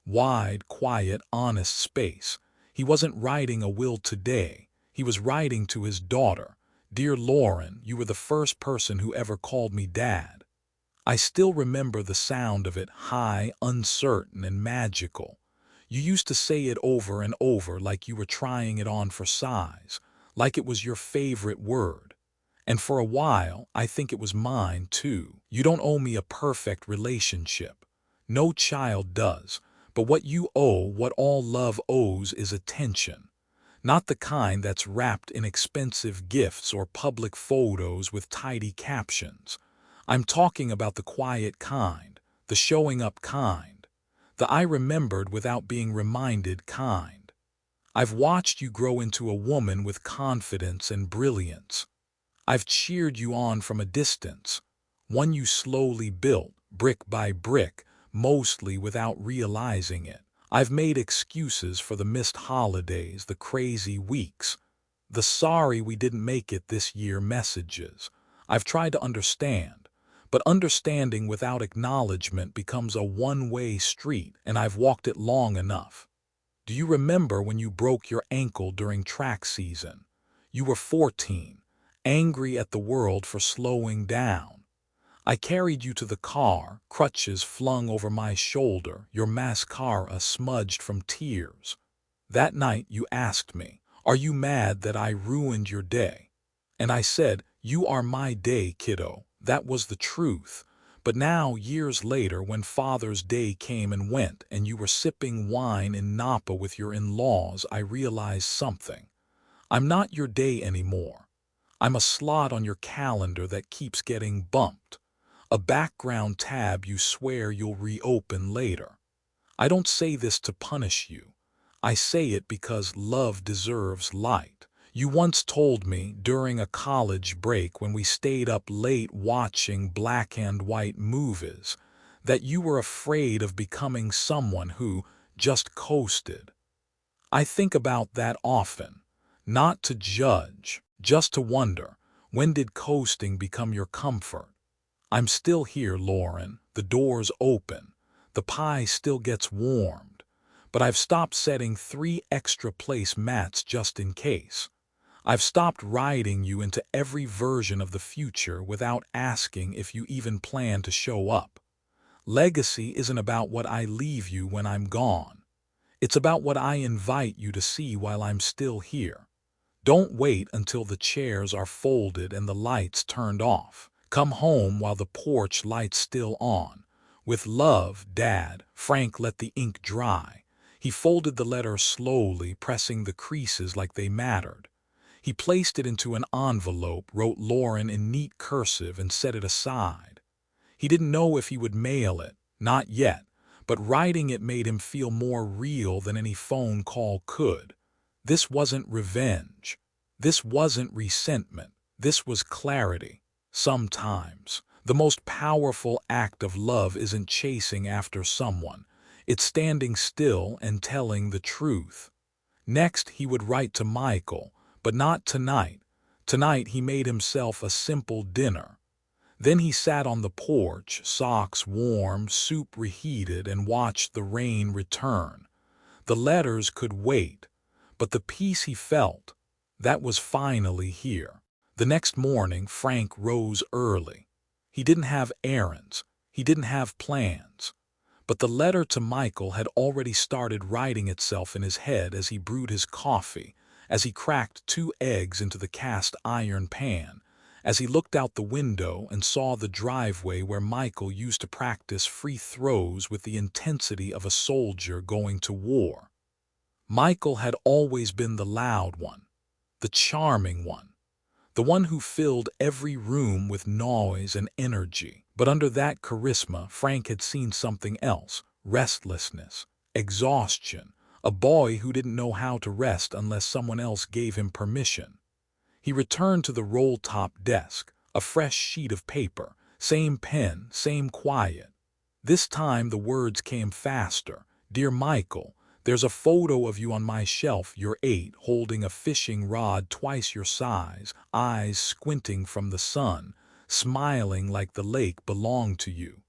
Wide, quiet, honest space. He wasn't writing a will today. He was writing to his daughter. "Dear Lauren, you were the first person who ever called me Dad." I still remember the sound of it, high, uncertain, and magical. You used to say it over and over like you were trying it on for size, like it was your favorite word. And for a while, I think it was mine too. You don't owe me a perfect relationship. No child does. But what you owe, what all love owes, is attention. Not the kind that's wrapped in expensive gifts or public photos with tidy captions. I'm talking about the quiet kind, the showing up kind, the I remembered without being reminded kind. I've watched you grow into a woman with confidence and brilliance. I've cheered you on from a distance, one you slowly built, brick by brick, mostly without realizing it. I've made excuses for the missed holidays, the crazy weeks, the sorry we didn't make it this year messages. I've tried to understand, but understanding without acknowledgement becomes a one-way street, and I've walked it long enough. Do you remember when you broke your ankle during track season? You were 14, angry at the world for slowing down. I carried you to the car, crutches flung over my shoulder, your mascara smudged from tears. That night you asked me, "Are you mad that I ruined your day?" And I said, "You are my day, kiddo." That was the truth. But now, years later, when Father's Day came and went and you were sipping wine in Napa with your in-laws, I realized something. I'm not your day anymore. I'm a slot on your calendar that keeps getting bumped. A background tab you swear you'll reopen later. I don't say this to punish you. I say it because love deserves light. You once told me during a college break when we stayed up late watching black and white movies that you were afraid of becoming someone who just coasted. I think about that often, not to judge, just to wonder, when did coasting become your comfort? I'm still here, Lauren. The door's open. The pie still gets warmed. But I've stopped setting 3 extra place mats just in case. I've stopped riding you into every version of the future without asking if you even plan to show up. Legacy isn't about what I leave you when I'm gone. It's about what I invite you to see while I'm still here. Don't wait until the chairs are folded and the lights turned off. Come home while the porch light's still on. With love, Dad. Frank let the ink dry. He folded the letter slowly, pressing the creases like they mattered. He placed it into an envelope, wrote Lauren in neat cursive, and set it aside. He didn't know if he would mail it, not yet, but writing it made him feel more real than any phone call could. This wasn't revenge. This wasn't resentment. This was clarity. Sometimes, the most powerful act of love isn't chasing after someone. It's standing still and telling the truth. Next, he would write to Michael, but not tonight. Tonight, he made himself a simple dinner. Then he sat on the porch, socks warm, soup reheated, and watched the rain return. The letters could wait, but the peace he felt, that was finally here. The next morning, Frank rose early. He didn't have errands. He didn't have plans. But the letter to Michael had already started writing itself in his head as he brewed his coffee, as he cracked 2 eggs into the cast iron pan, as he looked out the window and saw the driveway where Michael used to practice free throws with the intensity of a soldier going to war. Michael had always been the loud one, the charming one, the one who filled every room with noise and energy. But under that charisma, Frank had seen something else: restlessness, exhaustion, a boy who didn't know how to rest unless someone else gave him permission. He returned to the roll-top desk, a fresh sheet of paper, same pen, same quiet. This time the words came faster. "Dear Michael, there's a photo of you on my shelf. You're 8, holding a fishing rod twice your size, eyes squinting from the sun, smiling like the lake belonged to you.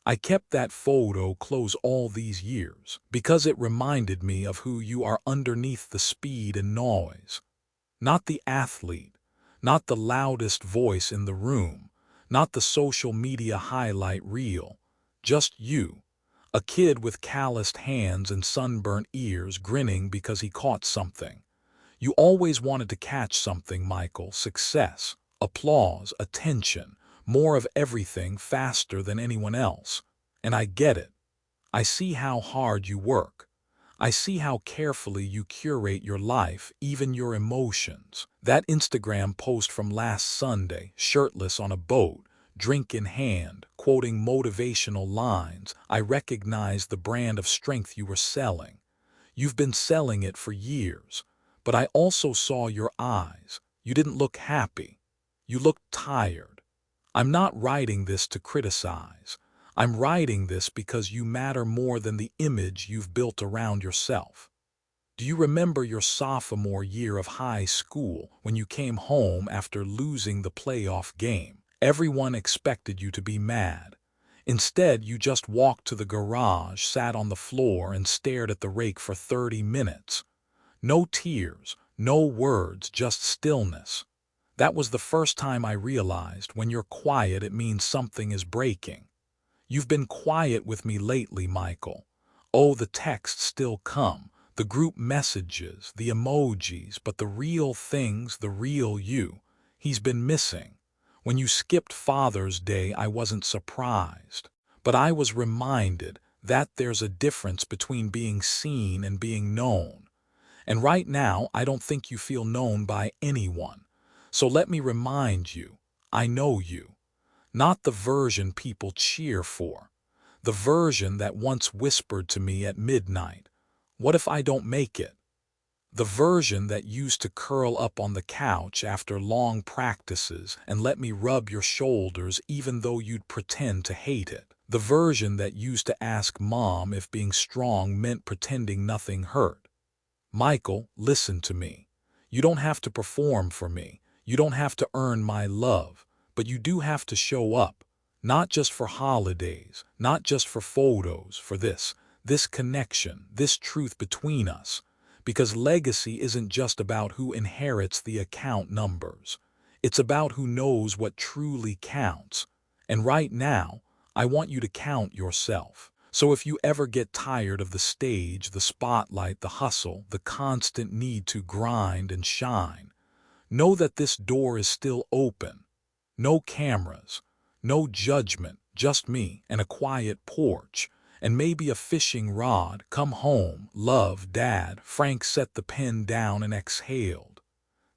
I kept that photo close all these years because it reminded me of who you are underneath the speed and noise. Not the athlete, not the loudest voice in the room, not the social media highlight reel, just you, a kid with calloused hands and sunburnt ears grinning because he caught something. You always wanted to catch something, Michael: success, applause, attention, more of everything faster than anyone else. And I get it. I see how hard you work. I see how carefully you curate your life, even your emotions. That Instagram post from last Sunday, shirtless on a boat, drink in hand, quoting motivational lines, I recognized the brand of strength you were selling. You've been selling it for years. But I also saw your eyes. You didn't look happy. You looked tired. I'm not writing this to criticize. I'm writing this because you matter more than the image you've built around yourself. Do you remember your sophomore year of high school when you came home after losing the playoff game? Everyone expected you to be mad. Instead, you just walked to the garage, sat on the floor, and stared at the rake for 30 minutes. No tears, no words, just stillness. That was the first time I realized when you're quiet, it means something is breaking. You've been quiet with me lately, Michael. Oh, the texts still come, the group messages, the emojis, but the real things, the real you, he's been missing. When you skipped Father's Day, I wasn't surprised, but I was reminded that there's a difference between being seen and being known. And right now, I don't think you feel known by anyone. So let me remind you, I know you. Not the version people cheer for. The version that once whispered to me at midnight, "What if I don't make it?" The version that used to curl up on the couch after long practices and let me rub your shoulders even though you'd pretend to hate it. The version that used to ask Mom if being strong meant pretending nothing hurt. Michael, listen to me. You don't have to perform for me. You don't have to earn my love. But you do have to show up. Not just for holidays, not just for photos, for this connection, this truth between us. Because legacy isn't just about who inherits the account numbers. It's about who knows what truly counts. And right now, I want you to count yourself. So if you ever get tired of the stage, the spotlight, the hustle, the constant need to grind and shine, know that this door is still open. No cameras, no judgment, just me and a quiet porch, and maybe a fishing rod. Come home, love, Dad. Frank set the pen down and exhaled.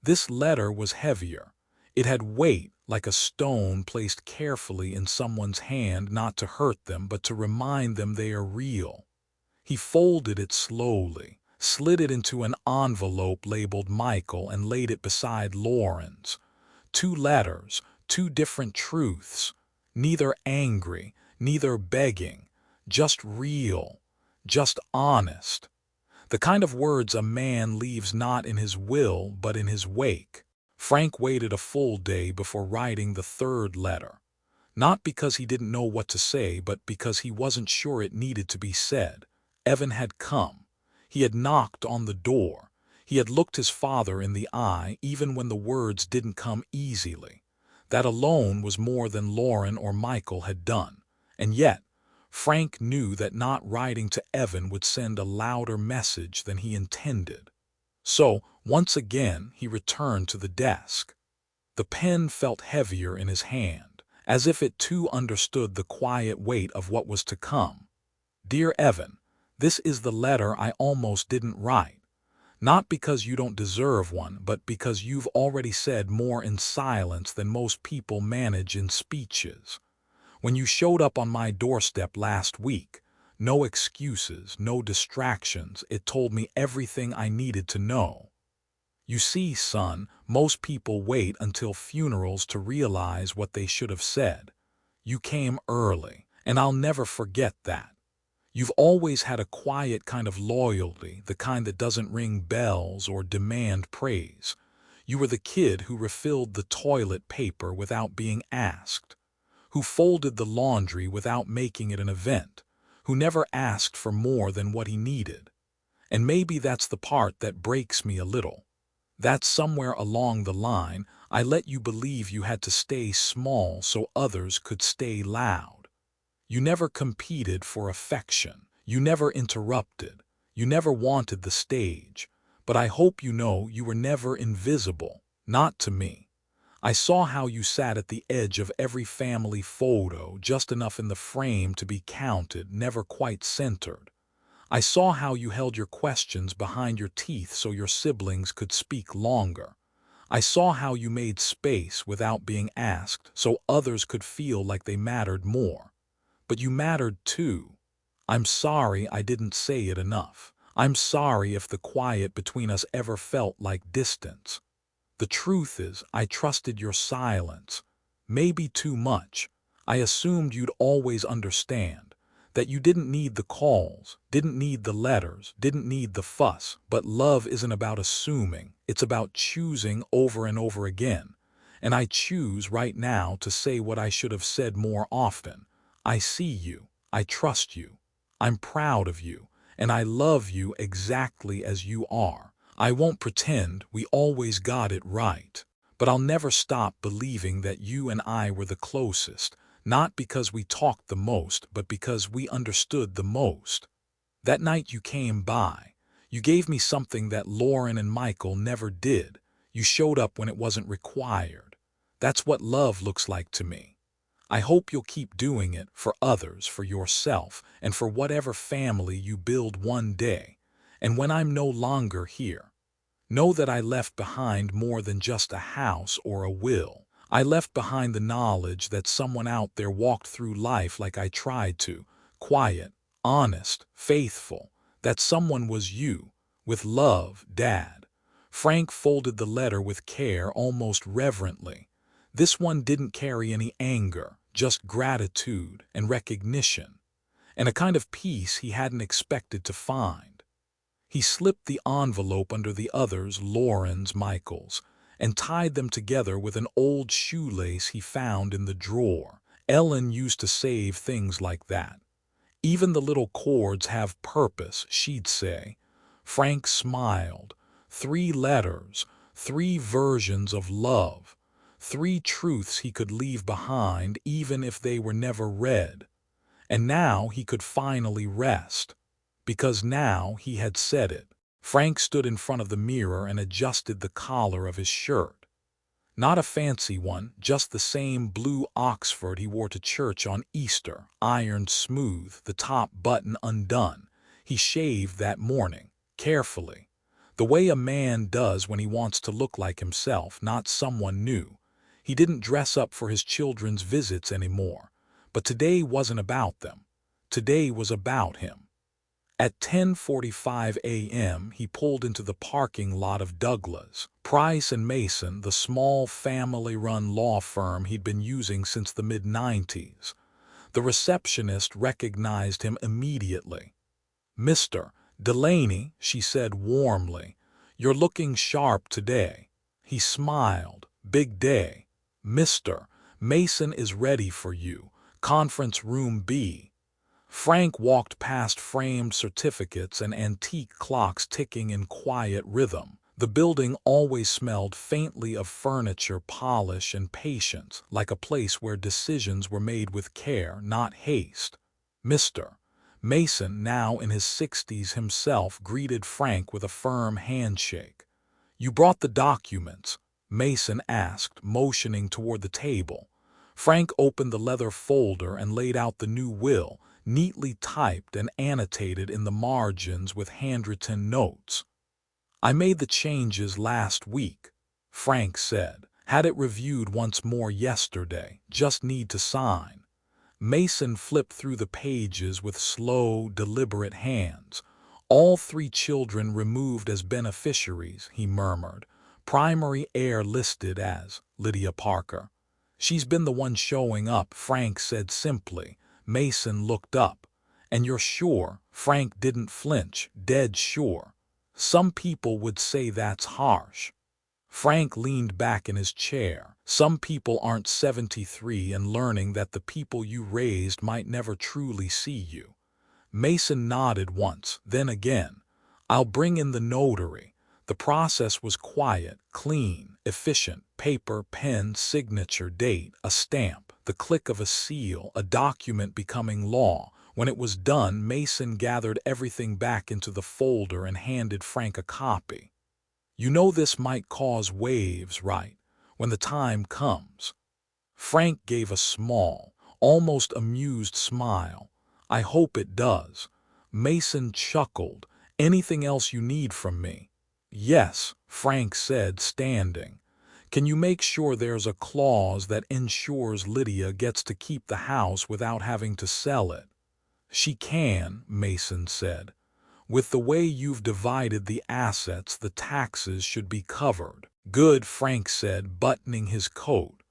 This letter was heavier. It had weight, like a stone placed carefully in someone's hand, not to hurt them, but to remind them they are real. He folded it slowly, slid it into an envelope labeled Michael, and laid it beside Lauren's. 2 letters, 2 different truths, neither angry, neither begging, just real, just honest. The kind of words a man leaves not in his will but in his wake. Frank waited a full day before writing the 3rd letter. Not because he didn't know what to say, but because he wasn't sure it needed to be said. Evan had come. He had knocked on the door. He had looked his father in the eye, even when the words didn't come easily. That alone was more than Lauren or Michael had done. And yet, Frank knew that not writing to Evan would send a louder message than he intended. So, once again, he returned to the desk. The pen felt heavier in his hand, as if it too understood the quiet weight of what was to come. Dear Evan, this is the letter I almost didn't write. Not because you don't deserve one, but because you've already said more in silence than most people manage in speeches. When you showed up on my doorstep last week, no excuses, no distractions, it told me everything I needed to know. You see, son, most people wait until funerals to realize what they should have said. You came early, and I'll never forget that. You've always had a quiet kind of loyalty, the kind that doesn't ring bells or demand praise. You were the kid who refilled the toilet paper without being asked, who folded the laundry without making it an event, who never asked for more than what he needed. And maybe that's the part that breaks me a little. That somewhere along the line, I let you believe you had to stay small so others could stay loud. You never competed for affection. You never interrupted. You never wanted the stage. But I hope you know you were never invisible, not to me. I saw how you sat at the edge of every family photo, just enough in the frame to be counted, never quite centered. I saw how you held your questions behind your teeth so your siblings could speak longer. I saw how you made space without being asked so others could feel like they mattered more. But you mattered too. I'm sorry I didn't say it enough. I'm sorry if the quiet between us ever felt like distance. The truth is, I trusted your silence. Maybe too much. I assumed you'd always understand. That you didn't need the calls, didn't need the letters, didn't need the fuss. But love isn't about assuming. It's about choosing over and over again. And I choose right now to say what I should have said more often. I see you. I trust you. I'm proud of you. And I love you exactly as you are. I won't pretend we always got it right. But I'll never stop believing that you and I were the closest. Not because we talked the most, but because we understood the most. That night you came by, you gave me something that Lauren and Michael never did. You showed up when it wasn't required. That's what love looks like to me. I hope you'll keep doing it for others, for yourself, and for whatever family you build one day. And when I'm no longer here, know that I left behind more than just a house or a will. I left behind the knowledge that someone out there walked through life like I tried to, quiet, honest, faithful. That someone was you, with love, Dad. Frank folded the letter with care, almost reverently. This one didn't carry any anger, just gratitude and recognition, and a kind of peace he hadn't expected to find. He slipped the envelope under the others, Lauren's, Michael's, and tied them together with an old shoelace he found in the drawer. Ellen used to save things like that. Even the little cords have purpose, she'd say. Frank smiled. 3 letters, 3 versions of love, 3 truths he could leave behind even if they were never read. And now he could finally rest. Because now he had said it. Frank stood in front of the mirror and adjusted the collar of his shirt. Not a fancy one, just the same blue Oxford he wore to church on Easter, ironed smooth, the top button undone. He shaved that morning, carefully, the way a man does when he wants to look like himself, not someone new. He didn't dress up for his children's visits anymore. But today wasn't about them. Today was about him. At 10:45 a.m., he pulled into the parking lot of Douglas, Price and Mason, the small family-run law firm he'd been using since the mid-90s. The receptionist recognized him immediately. "Mr. Delaney," she said warmly, "you're looking sharp today." He smiled. "Big day. Mr. Mason is ready for you. Conference room B." Frank walked past framed certificates and antique clocks ticking in quiet rhythm. The building always smelled faintly of furniture, polish, and patience, like a place where decisions were made with care, not haste. Mr. Mason, now in his 60s himself, greeted Frank with a firm handshake. "You brought the documents, Mason asked, motioning toward the table. Frank opened the leather folder and laid out the new will, neatly typed and annotated in the margins with handwritten notes. "I made the changes last week," Frank said. "Had it reviewed once more yesterday. Just need to sign." Mason flipped through the pages with slow, deliberate hands. "All three children removed as beneficiaries," he murmured. "Primary heir listed as Lydia Parker." "She's been the one showing up," Frank said simply. Mason looked up. "And you're sure?" Frank didn't flinch. "Dead sure." "Some people would say that's harsh." Frank leaned back in his chair. "Some people aren't 73 and learning that the people you raised might never truly see you." Mason nodded once, then again. "I'll bring in the notary." The process was quiet, clean, efficient. Paper, pen, signature, date, a stamp, the click of a seal, a document becoming law. When it was done, Mason gathered everything back into the folder and handed Frank a copy. "You know this might cause waves, right? When the time comes." Frank gave a small, almost amused smile. "I hope it does." Mason chuckled. "Anything else you need from me?" "Yes," Frank said, standing. "Can you make sure there's a clause that ensures Lydia gets to keep the house without having to sell it?" "She can," Mason said. "With the way you've divided the assets, the taxes should be covered." "Good," Frank said, buttoning his coat.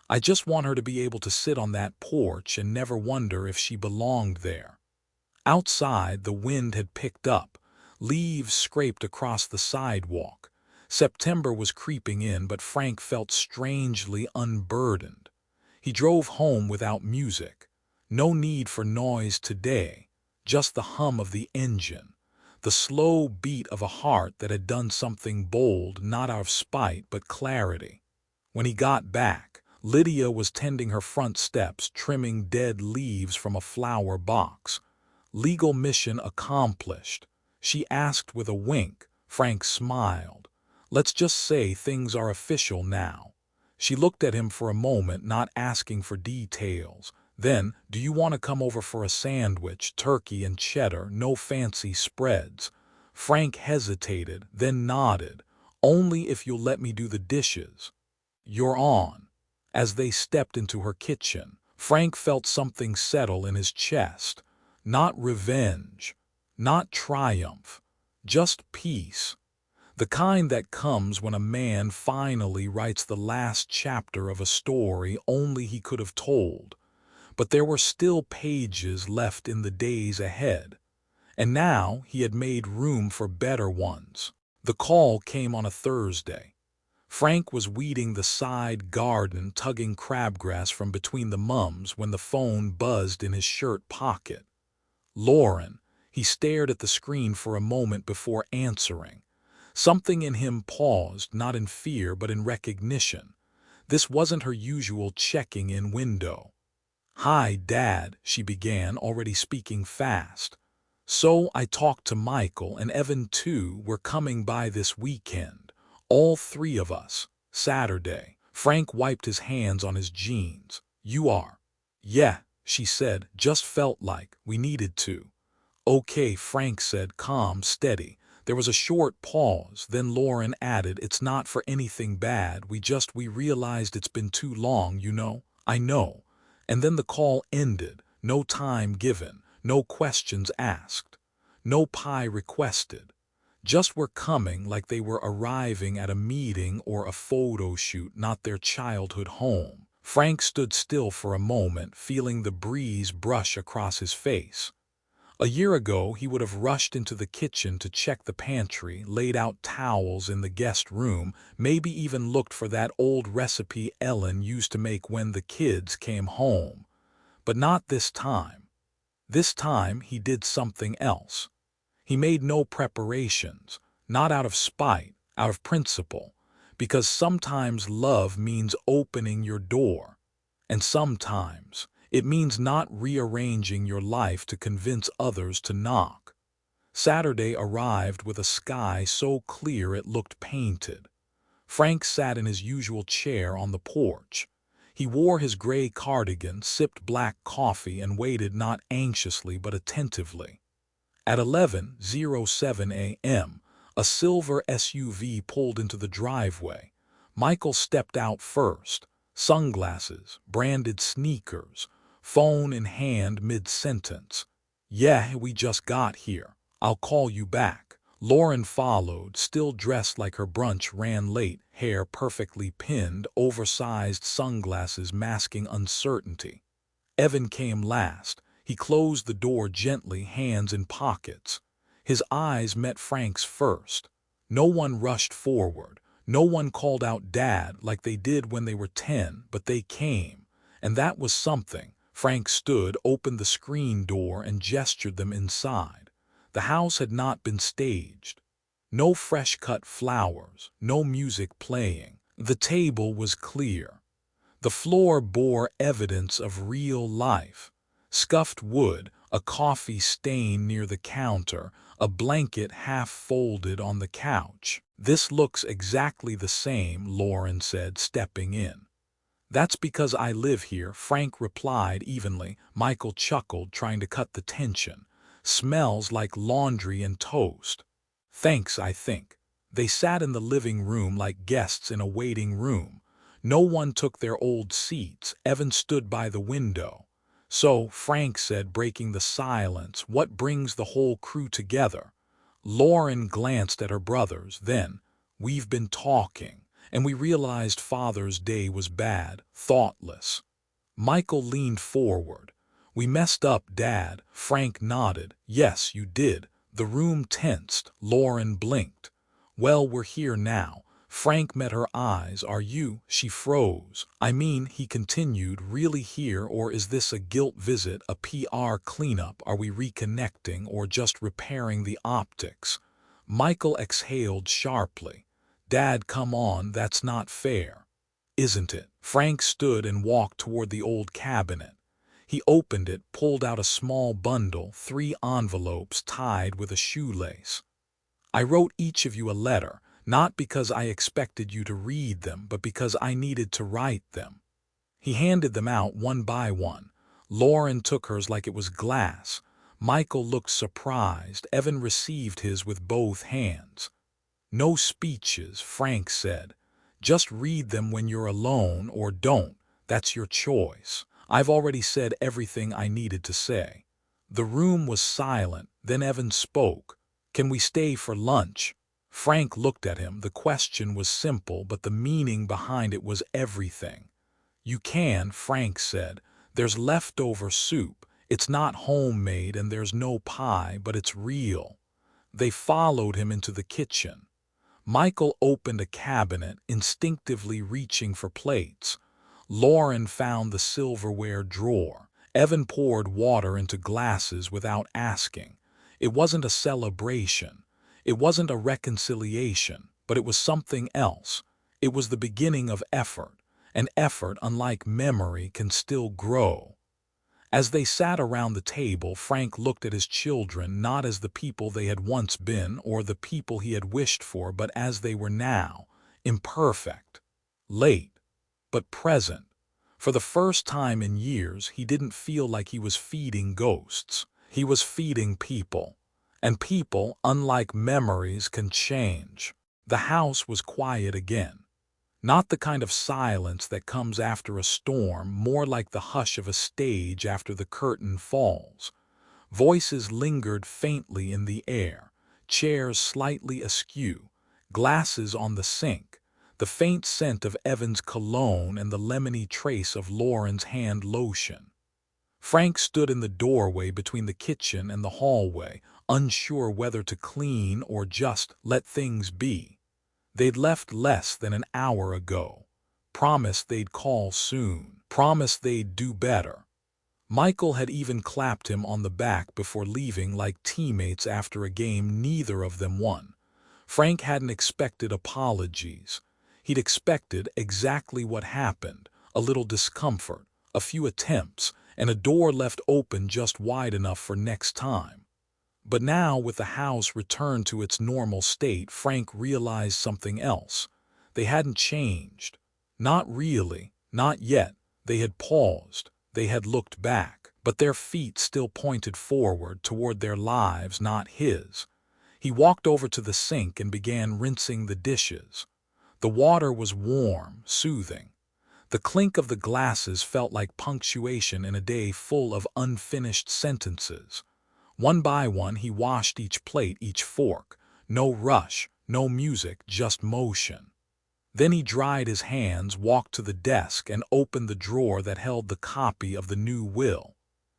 "I just want her to be able to sit on that porch and never wonder if she belonged there." Outside, the wind had picked up. Leaves scraped across the sidewalk. September was creeping in, but Frank felt strangely unburdened. He drove home without music. No need for noise today, just the hum of the engine, the slow beat of a heart that had done something bold, not out of spite but clarity. When he got back, Lydia was tending her front steps, trimming dead leaves from a flower box. Legal mission accomplished. She asked with a wink. Frank smiled. "Let's just say things are official now." She looked at him for a moment, not asking for details. Then, "Do you want to come over for a sandwich, turkey and cheddar, no fancy spreads?" Frank hesitated, then nodded. "Only if you'll let me do the dishes." "You're on." As they stepped into her kitchen, Frank felt something settle in his chest. Not revenge, not triumph, just peace. The kind that comes when a man finally writes the last chapter of a story only he could have told. But there were still pages left in the days ahead. And now he had made room for better ones. The call came on a Thursday. Frank was weeding the side garden, tugging crabgrass from between the mums when the phone buzzed in his shirt pocket. "Lauren." He stared at the screen for a moment before answering. Something in him paused, not in fear but in recognition. This wasn't her usual checking-in window. "Hi, Dad," she began, already speaking fast. "So I talked to Michael and Evan too. We're coming by this weekend. All three of us. Saturday." Frank wiped his hands on his jeans. "You are?" "Yeah," she said. "Just felt like we needed to." "Okay," Frank said, calm, steady. There was a short pause, then Lauren added, "It's not for anything bad, we realized it's been too long, you know." "I know." And then the call ended, no time given, no questions asked, no pie requested. Just were coming, like they were arriving at a meeting or a photo shoot, not their childhood home. Frank stood still for a moment, feeling the breeze brush across his face. A year ago, he would have rushed into the kitchen to check the pantry, laid out towels in the guest room, maybe even looked for that old recipe Ellen used to make when the kids came home. But not this time. This time he did something else. He made no preparations, not out of spite, out of principle, because sometimes love means opening your door, and sometimes it means not rearranging your life to convince others to knock. Saturday arrived with a sky so clear it looked painted. Frank sat in his usual chair on the porch. He wore his gray cardigan, sipped black coffee, and waited not anxiously but attentively. At 11:07 a.m., a silver SUV pulled into the driveway. Michael stepped out first, sunglasses, branded sneakers, phone in hand mid-sentence. "Yeah, we just got here. I'll call you back." Lauren followed, still dressed like her brunch ran late, hair perfectly pinned, oversized sunglasses masking uncertainty. Evan came last. He closed the door gently, hands in pockets. His eyes met Frank's first. No one rushed forward. No one called out "Dad" like they did when they were 10, but they came. And that was something. Frank stood, opened the screen door, and gestured them inside. The house had not been staged. No fresh-cut flowers, no music playing. The table was clear. The floor bore evidence of real life. Scuffed wood, a coffee stain near the counter, a blanket half folded on the couch. "This looks exactly the same," Lauren said, stepping in. "That's because I live here," Frank replied evenly. Michael chuckled, trying to cut the tension. "Smells like laundry and toast." "Thanks, I think." They sat in the living room like guests in a waiting room. No one took their old seats. Evan stood by the window. "So," Frank said, breaking the silence, "what brings the whole crew together?" Lauren glanced at her brothers. Then, "We've been talking, and we realized Father's Day was bad, thoughtless." Michael leaned forward. "We messed up, Dad." Frank nodded. "Yes, you did." The room tensed. Lauren blinked. "Well, we're here now." Frank met her eyes. "Are you?" She froze. "I mean," he continued, "really here, or is this a guilt visit, a PR cleanup? Are we reconnecting or just repairing the optics?" Michael exhaled sharply. "Dad, come on, that's not fair." "Isn't it?" Frank stood and walked toward the old cabinet. He opened it, pulled out a small bundle, 3 envelopes tied with a shoelace. "I wrote each of you a letter, not because I expected you to read them, but because I needed to write them." He handed them out one by one. Lauren took hers like it was glass. Michael looked surprised. Evan received his with both hands. "No speeches," Frank said. "Just read them when you're alone, or don't. That's your choice. I've already said everything I needed to say." The room was silent. Then Evan spoke. "Can we stay for lunch?" Frank looked at him. The question was simple, but the meaning behind it was everything. "You can," Frank said. "There's leftover soup. It's not homemade and there's no pie, but it's real." They followed him into the kitchen. Michael opened a cabinet, instinctively reaching for plates. Lauren found the silverware drawer. Evan poured water into glasses without asking. It wasn't a celebration. It wasn't a reconciliation, but it was something else. It was the beginning of effort, and effort, unlike memory, can still grow. As they sat around the table, Frank looked at his children not as the people they had once been or the people he had wished for, but as they were now, imperfect, late, but present. For the first time in years, he didn't feel like he was feeding ghosts. He was feeding people. And people, unlike memories, can change. The house was quiet again. Not the kind of silence that comes after a storm, more like the hush of a stage after the curtain falls. Voices lingered faintly in the air, chairs slightly askew, glasses on the sink, the faint scent of Evan's cologne and the lemony trace of Lauren's hand lotion. Frank stood in the doorway between the kitchen and the hallway, unsure whether to clean or just let things be. They'd left less than an hour ago. Promised they'd call soon. Promised they'd do better. Michael had even clapped him on the back before leaving, like teammates after a game neither of them won. Frank hadn't expected apologies. He'd expected exactly what happened: a little discomfort, a few attempts, and a door left open just wide enough for next time. But now, with the house returned to its normal state, Frank realized something else. They hadn't changed. Not really, not yet. They had paused. They had looked back, but their feet still pointed forward toward their lives, not his. He walked over to the sink and began rinsing the dishes. The water was warm, soothing. The clink of the glasses felt like punctuation in a day full of unfinished sentences. One by one he washed each plate, each fork. No rush, no music, just motion. Then he dried his hands, walked to the desk, and opened the drawer that held the copy of the new will.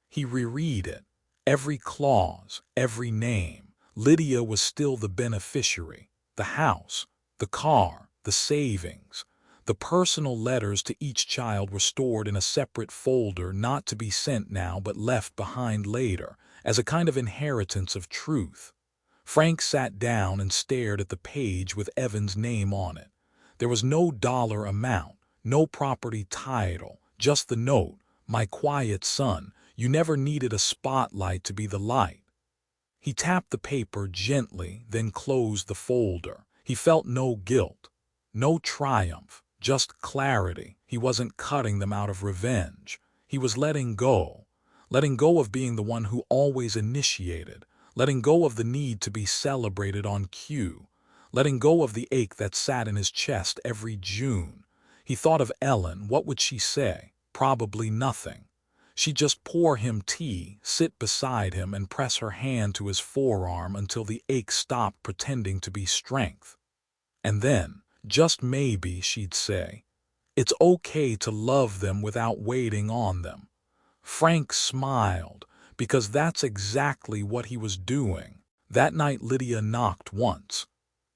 He reread it. Every clause, every name. Lydia was still the beneficiary. The house, the car, the savings. The personal letters to each child were stored in a separate folder, not to be sent now but left behind later, as a kind of inheritance of truth. Frank sat down and stared at the page with Evan's name on it. There was no dollar amount, no property title, just the note, "My quiet son, you never needed a spotlight to be the light." He tapped the paper gently, then closed the folder. He felt no guilt, no triumph, just clarity. He wasn't cutting them out of revenge. He was letting go of being the one who always initiated, letting go of the need to be celebrated on cue, letting go of the ache that sat in his chest every June. He thought of Ellen. What would she say? Probably nothing. She'd just pour him tea, sit beside him, and press her hand to his forearm until the ache stopped pretending to be strength. And then, just maybe, she'd say, "It's okay to love them without waiting on them." Frank smiled, because that's exactly what he was doing. That night Lydia knocked once.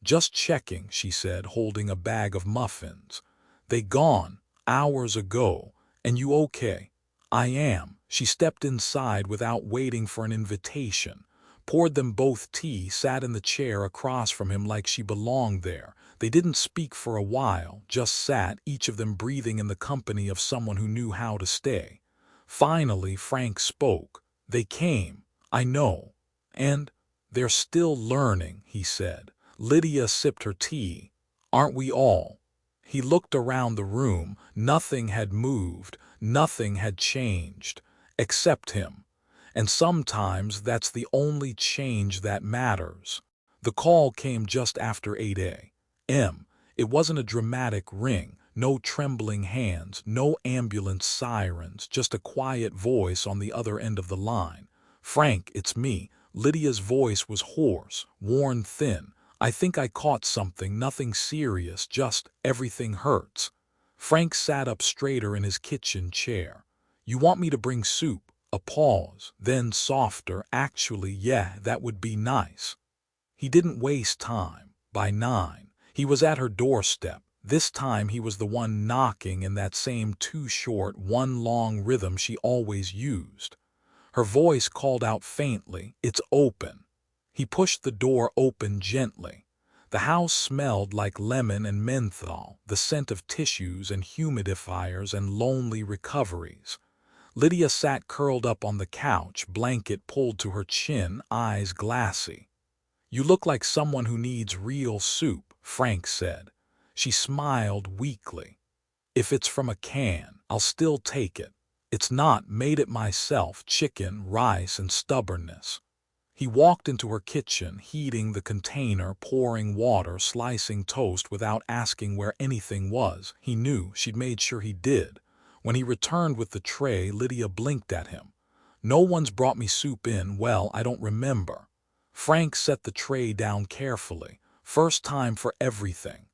"Just checking," she said, holding a bag of muffins. "They gone, hours ago. And you okay?" "I am." She stepped inside without waiting for an invitation, poured them both tea, sat in the chair across from him like she belonged there. They didn't speak for a while, just sat, each of them breathing in the company of someone who knew how to stay. Finally Frank spoke. "They came, I know. And they're still learning," he said. Lydia sipped her tea. "Aren't we all?" He looked around the room. Nothing had moved, nothing had changed, except him. And sometimes that's the only change that matters. The call came just after 8 a.m. It wasn't a dramatic ring, no trembling hands, no ambulance sirens, just a quiet voice on the other end of the line. "Frank, it's me." Lydia's voice was hoarse, worn thin. "I think I caught something, nothing serious, just everything hurts." Frank sat up straighter in his kitchen chair. "You want me to bring soup?" A pause, then softer, "Actually, yeah, that would be nice." He didn't waste time. By 9, he was at her doorstep. This time he was the one knocking in that same too short, one long rhythm she always used. Her voice called out faintly, "It's open." He pushed the door open gently. The house smelled like lemon and menthol, the scent of tissues and humidifiers and lonely recoveries. Lydia sat curled up on the couch, blanket pulled to her chin, eyes glassy. "You look like someone who needs real soup," Frank said. She smiled weakly. "If it's from a can, I'll still take it. It's not, made it myself, chicken, rice, and stubbornness." He walked into her kitchen, heating the container, pouring water, slicing toast without asking where anything was. He knew, she'd made sure he did. When he returned with the tray, Lydia blinked at him. "No one's brought me soup in, well, I don't remember." Frank set the tray down carefully. First time for everything.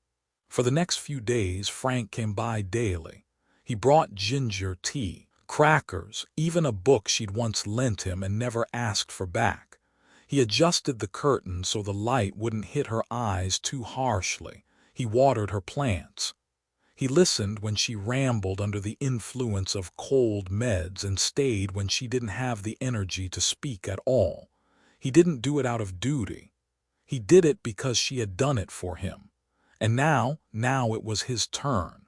For the next few days, Frank came by daily. He brought ginger tea, crackers, even a book she'd once lent him and never asked for back. He adjusted the curtain so the light wouldn't hit her eyes too harshly. He watered her plants. He listened when she rambled under the influence of cold meds and stayed when she didn't have the energy to speak at all. He didn't do it out of duty. He did it because she had done it for him. And now it was his turn.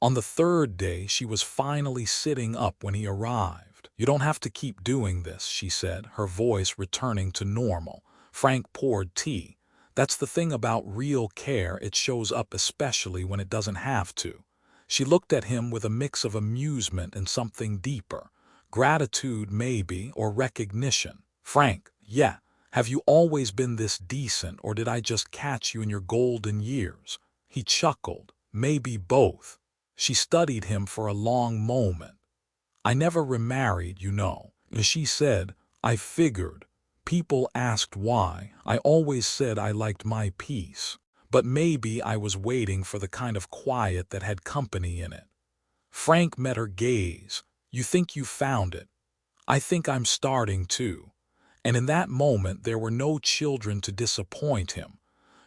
On the third day, she was finally sitting up when he arrived. "You don't have to keep doing this," she said, her voice returning to normal. Frank poured tea. That's the thing about real care, it shows up especially when it doesn't have to. She looked at him with a mix of amusement and something deeper. Gratitude, maybe, or recognition. Frank, yeah, have you always been this decent, or did I just catch you in your golden years? He chuckled. Maybe both. She studied him for a long moment. I never remarried, you know. She said, I figured. People asked why. I always said I liked my peace. But maybe I was waiting for the kind of quiet that had company in it. Frank met her gaze. You think you found it? I think I'm starting to. And in that moment there were no children to disappoint him,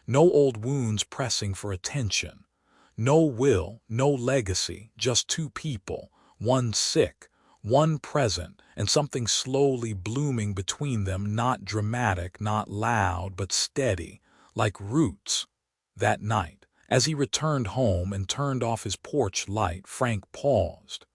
no old wounds pressing for attention, no will, no legacy, just two people, one sick, one present, and something slowly blooming between them, not dramatic, not loud, but steady, like roots. That night, as he returned home and turned off his porch light, Frank paused.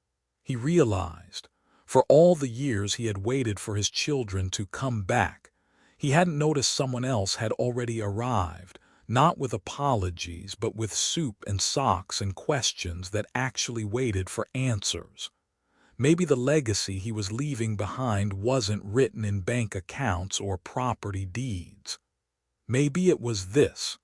He realized, for all the years he had waited for his children to come back, he hadn't noticed someone else had already arrived, not with apologies, but with soup and socks and questions that actually waited for answers. Maybe the legacy he was leaving behind wasn't written in bank accounts or property deeds. Maybe it was this: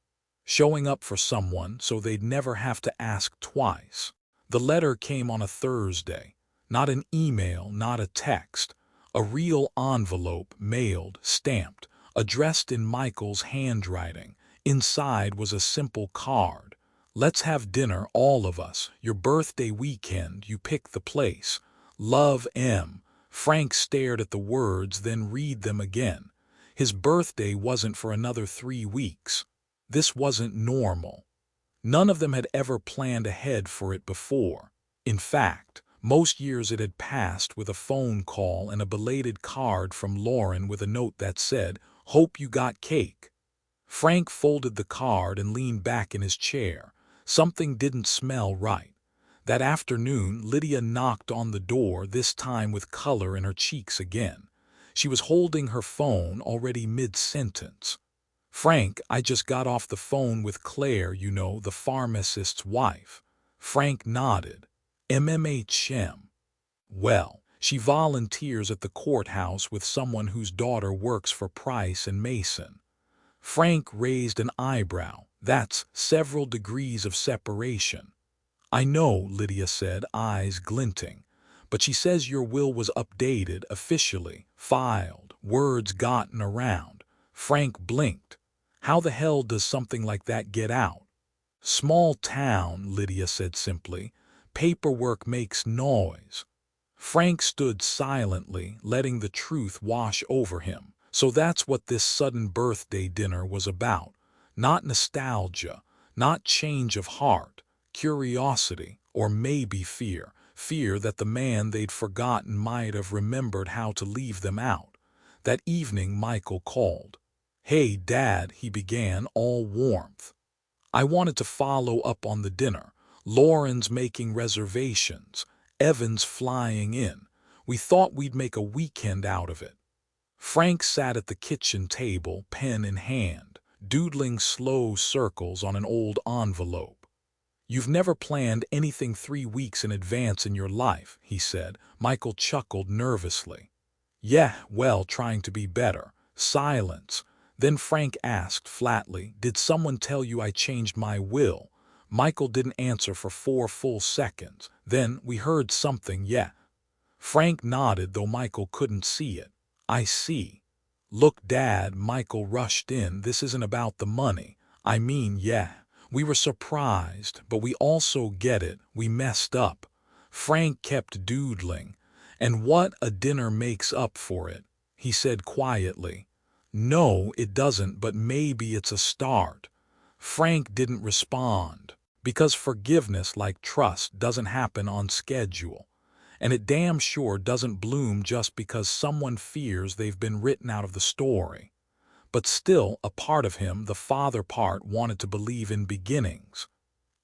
showing up for someone so they'd never have to ask twice. The letter came on a Thursday, not an email, not a text, a real envelope, mailed, stamped, addressed in Michael's handwriting. Inside was a simple card. Let's have dinner, all of us. Your birthday weekend, you pick the place. Love, M. Frank stared at the words, then read them again. His birthday wasn't for another 3 weeks. This wasn't normal. None of them had ever planned ahead for it before. In fact, most years it had passed with a phone call and a belated card from Lauren with a note that said, "Hope you got cake." Frank folded the card and leaned back in his chair. Something didn't smell right. That afternoon, Lydia knocked on the door, this time with color in her cheeks again. She was holding her phone, already mid-sentence. "Frank, I just got off the phone with Claire, you know, the pharmacist's wife." Frank nodded. "MMHM. Well, she volunteers at the courthouse with someone whose daughter works for Price and Mason." Frank raised an eyebrow. "That's several degrees of separation." "I know," Lydia said, eyes glinting. "But she says your will was updated, officially, filed, words gotten around." Frank blinked. "How the hell does something like that get out?" "Small town," Lydia said simply. "Paperwork makes noise." Frank stood silently, letting the truth wash over him. So that's what this sudden birthday dinner was about. Not nostalgia, not change of heart, curiosity, or maybe fear. Fear that the man they'd forgotten might have remembered how to leave them out. That evening Michael called. "Hey, Dad," he began, all warmth. "I wanted to follow up on the dinner. Lauren's making reservations. Evan's flying in. We thought we'd make a weekend out of it." Frank sat at the kitchen table, pen in hand, doodling slow circles on an old envelope. "You've never planned anything 3 weeks in advance in your life," he said. Michael chuckled nervously. "Yeah, well, trying to be better." Silence. Then Frank asked flatly, "Did someone tell you I changed my will?" Michael didn't answer for 4 full seconds. Then, "We heard something, yeah." Frank nodded, though Michael couldn't see it. "I see." "Look, Dad," Michael rushed in, "this isn't about the money. I mean, yeah, we were surprised, but we also get it. We messed up." Frank kept doodling. "And what a dinner makes up for it," he said quietly. "No, it doesn't, but maybe it's a start." Frank didn't respond, because forgiveness, like trust, doesn't happen on schedule. And it damn sure doesn't bloom just because someone fears they've been written out of the story. But still, a part of him, the father part, wanted to believe in beginnings.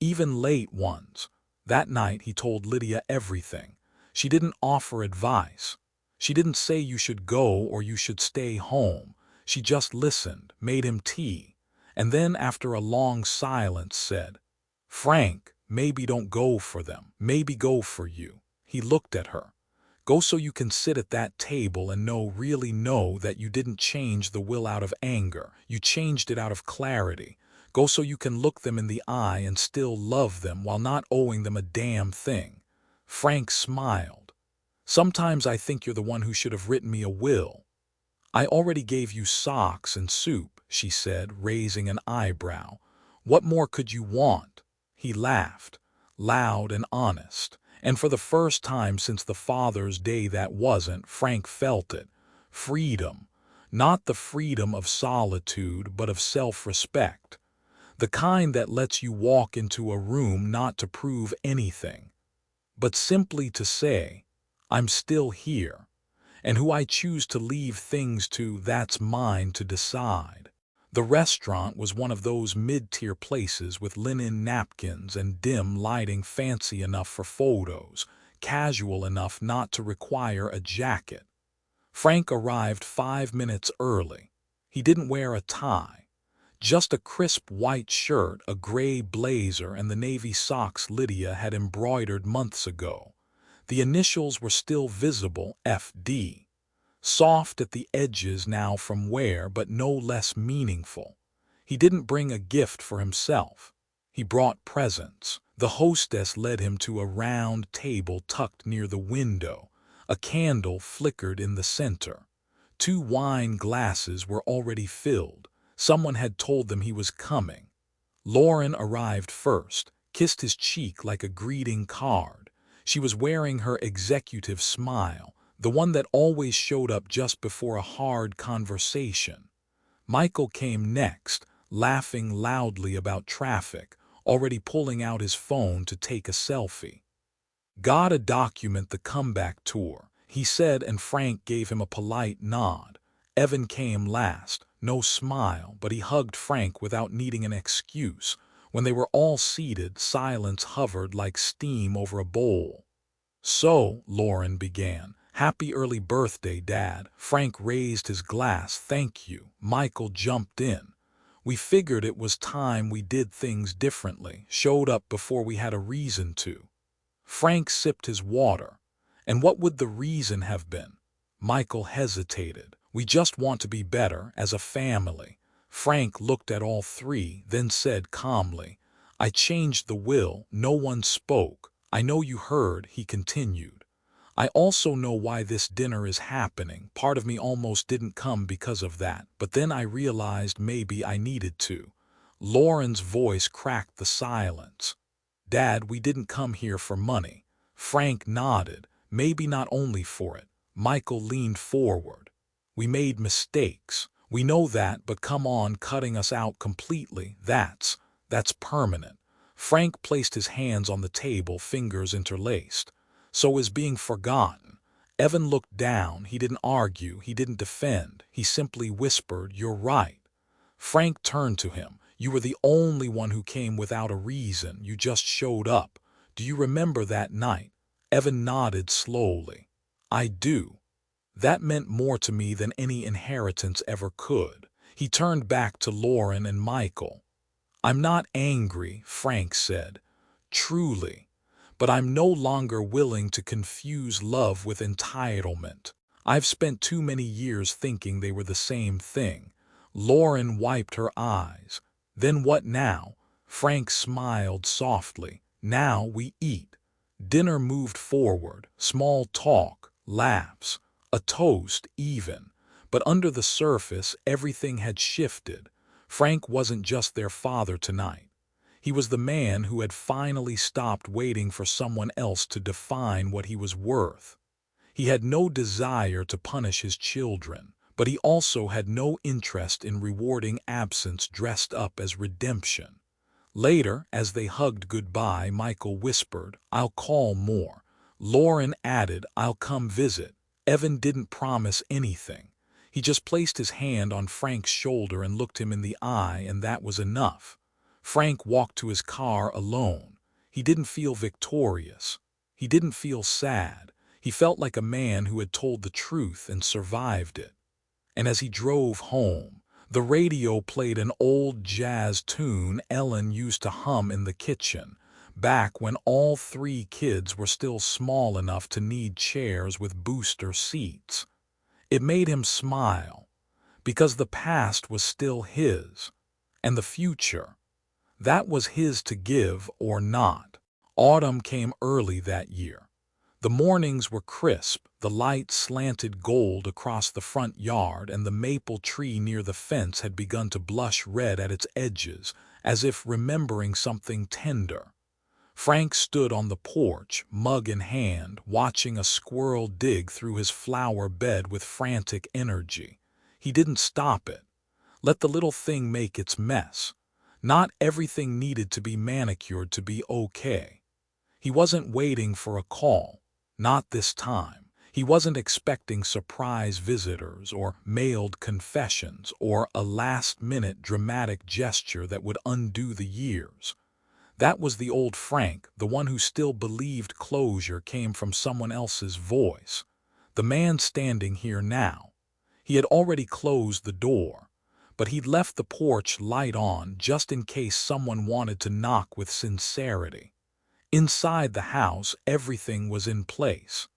Even late ones. That night he told Lydia everything. She didn't offer advice. She didn't say you should go or you should stay home. She just listened, made him tea. and then after a long silence said, "Frank, maybe don't go for them. Maybe go for you." He looked at her. "Go so you can sit at that table and really know that you didn't change the will out of anger. You changed it out of clarity. Go so you can look them in the eye and still love them while not owing them a damn thing." Frank smiled. "Sometimes I think you're the one who should have written me a will." "I already gave you socks and soup," she said, raising an eyebrow. "What more could you want?" He laughed, loud and honest, and for the first time since the Father's Day that wasn't, Frank felt it. Freedom. Not the freedom of solitude, but of self-respect. The kind that lets you walk into a room not to prove anything, but simply to say, "I'm still here, and who I choose to leave things to, that's mine to decide." The restaurant was one of those mid-tier places with linen napkins and dim lighting fancy enough for photos, casual enough not to require a jacket. Frank arrived 5 minutes early. He didn't wear a tie, just a crisp white shirt, a gray blazer, and the navy socks Lydia had embroidered months ago. The initials were still visible, FD. Soft at the edges now from wear, but no less meaningful. He didn't bring a gift for himself. He brought presents. The hostess led him to a round table tucked near the window. A candle flickered in the center. 2 wine glasses were already filled. Someone had told them he was coming. Lauren arrived first, kissed his cheek like a greeting card. She was wearing her executive smile, the one that always showed up just before a hard conversation. Michael came next, laughing loudly about traffic, already pulling out his phone to take a selfie. "Gotta document the comeback tour," he said, and Frank gave him a polite nod. Evan came last, no smile, but he hugged Frank without needing an excuse. When they were all seated, silence hovered like steam over a bowl. "So," Lauren began, "happy early birthday, Dad." Frank raised his glass. "Thank you." Michael jumped in. "We figured it was time we did things differently, showed up before we had a reason to." Frank sipped his water. "And what would the reason have been?" Michael hesitated. "We just want to be better as a family." Frank looked at all three, then said calmly, "I changed the will." No one spoke. "I know you heard," he continued. "I also know why this dinner is happening. Part of me almost didn't come because of that, but then I realized maybe I needed to." Lauren's voice cracked the silence. "Dad, we didn't come here for money." Frank nodded. "Maybe not only for it." Michael leaned forward. "We made mistakes. We know that, but come on, cutting us out completely, that's permanent." Frank placed his hands on the table, fingers interlaced. "So is being forgotten." Evan looked down. He didn't argue, he didn't defend, he simply whispered, "You're right." Frank turned to him. "You were the only one who came without a reason. You just showed up. Do you remember that night?" Evan nodded slowly. "I do. That meant more to me than any inheritance ever could." He turned back to Lauren and Michael. "I'm not angry," Frank said. "Truly. But I'm no longer willing to confuse love with entitlement. I've spent too many years thinking they were the same thing." Lauren wiped her eyes. "Then what now?" Frank smiled softly. "Now we eat." Dinner moved forward. Small talk, laughs, a toast even. But under the surface, everything had shifted. Frank wasn't just their father tonight. He was the man who had finally stopped waiting for someone else to define what he was worth. He had no desire to punish his children, but he also had no interest in rewarding absence dressed up as redemption. Later, as they hugged goodbye, Michael whispered, "I'll call more." Lauren added, "I'll come visit." Evan didn't promise anything. He just placed his hand on Frank's shoulder and looked him in the eye, and that was enough. Frank walked to his car alone. He didn't feel victorious. He didn't feel sad. He felt like a man who had told the truth and survived it. And as he drove home, The radio played an old jazz tune Ellen used to hum in the kitchen, back when all three kids were still small enough to need chairs with booster seats. It made him smile, because the past was still his, and the future, that was his to give or not. Autumn came early that year. The mornings were crisp, the light slanted gold across the front yard, and the maple tree near the fence had begun to blush red at its edges, as if remembering something tender. Frank stood on the porch, mug in hand, watching a squirrel dig through his flower bed with frantic energy. He didn't stop it. Let the little thing make its mess. Not everything needed to be manicured to be okay. He wasn't waiting for a call. Not this time. He wasn't expecting surprise visitors or mailed confessions or a last-minute dramatic gesture that would undo the years. That was the old Frank, the one who still believed closure came from someone else's voice. The man standing here now. He had already closed the door, but he'd left the porch light on just in case someone wanted to knock with sincerity. Inside the house, everything was in place.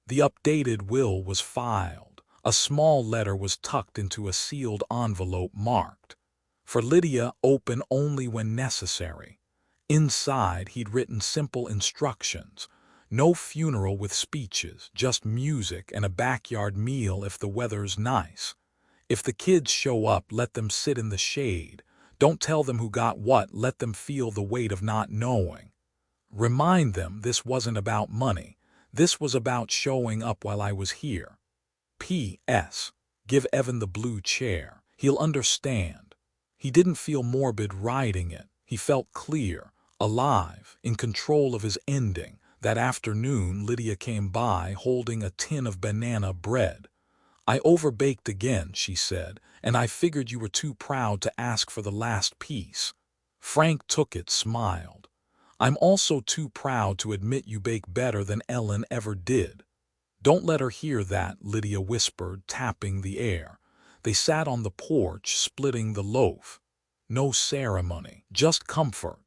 The updated will was filed. A small letter was tucked into a sealed envelope marked, "For Lydia, open only when necessary." Inside, he'd written simple instructions. No funeral with speeches, just music and a backyard meal if the weather's nice. If the kids show up, let them sit in the shade. Don't tell them who got what, let them feel the weight of not knowing. Remind them this wasn't about money. This was about showing up while I was here. P.S. Give Evan the blue chair. He'll understand. He didn't feel morbid writing it. He felt clear, alive, in control of his ending. That afternoon, Lydia came by holding a tin of banana bread. "I overbaked again," she said, "and I figured you were too proud to ask for the last piece." Frank took it, smiled. "I'm also too proud to admit you bake better than Ellen ever did." "Don't let her hear that," Lydia whispered, tapping the air. They sat on the porch, splitting the loaf. No ceremony, just comfort.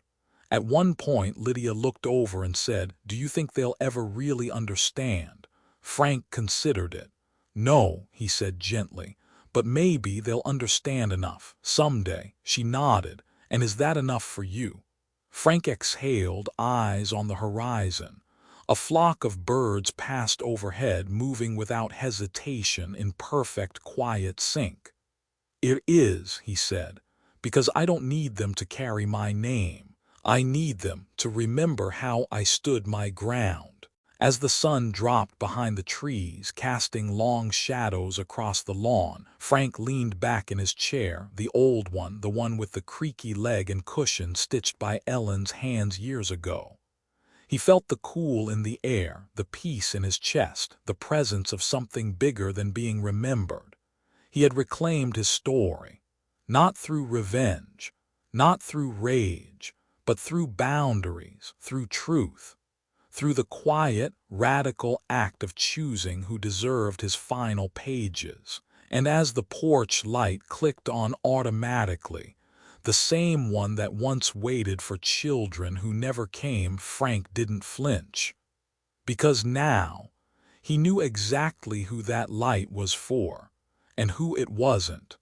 At one point, Lydia looked over and said, "Do you think they'll ever really understand?" Frank considered it. "No," he said gently, "but maybe they'll understand enough. Someday." She nodded. "And is that enough for you?" Frank exhaled, eyes on the horizon. A flock of birds passed overhead, moving without hesitation in perfect quiet sync. "It is," he said, "because I don't need them to carry my name. I need them to remember how I stood my ground." As the sun dropped behind the trees, casting long shadows across the lawn, Frank leaned back in his chair, the old one, the one with the creaky leg and cushion stitched by Ellen's hands years ago. He felt the cool in the air, the peace in his chest, the presence of something bigger than being remembered. He had reclaimed his story, not through revenge, not through rage, but through boundaries, through truth. Through the quiet, radical act of choosing who deserved his final pages. And as the porch light clicked on automatically, the same one that once waited for children who never came, Frank didn't flinch. Because now, he knew exactly who that light was for, and who it wasn't.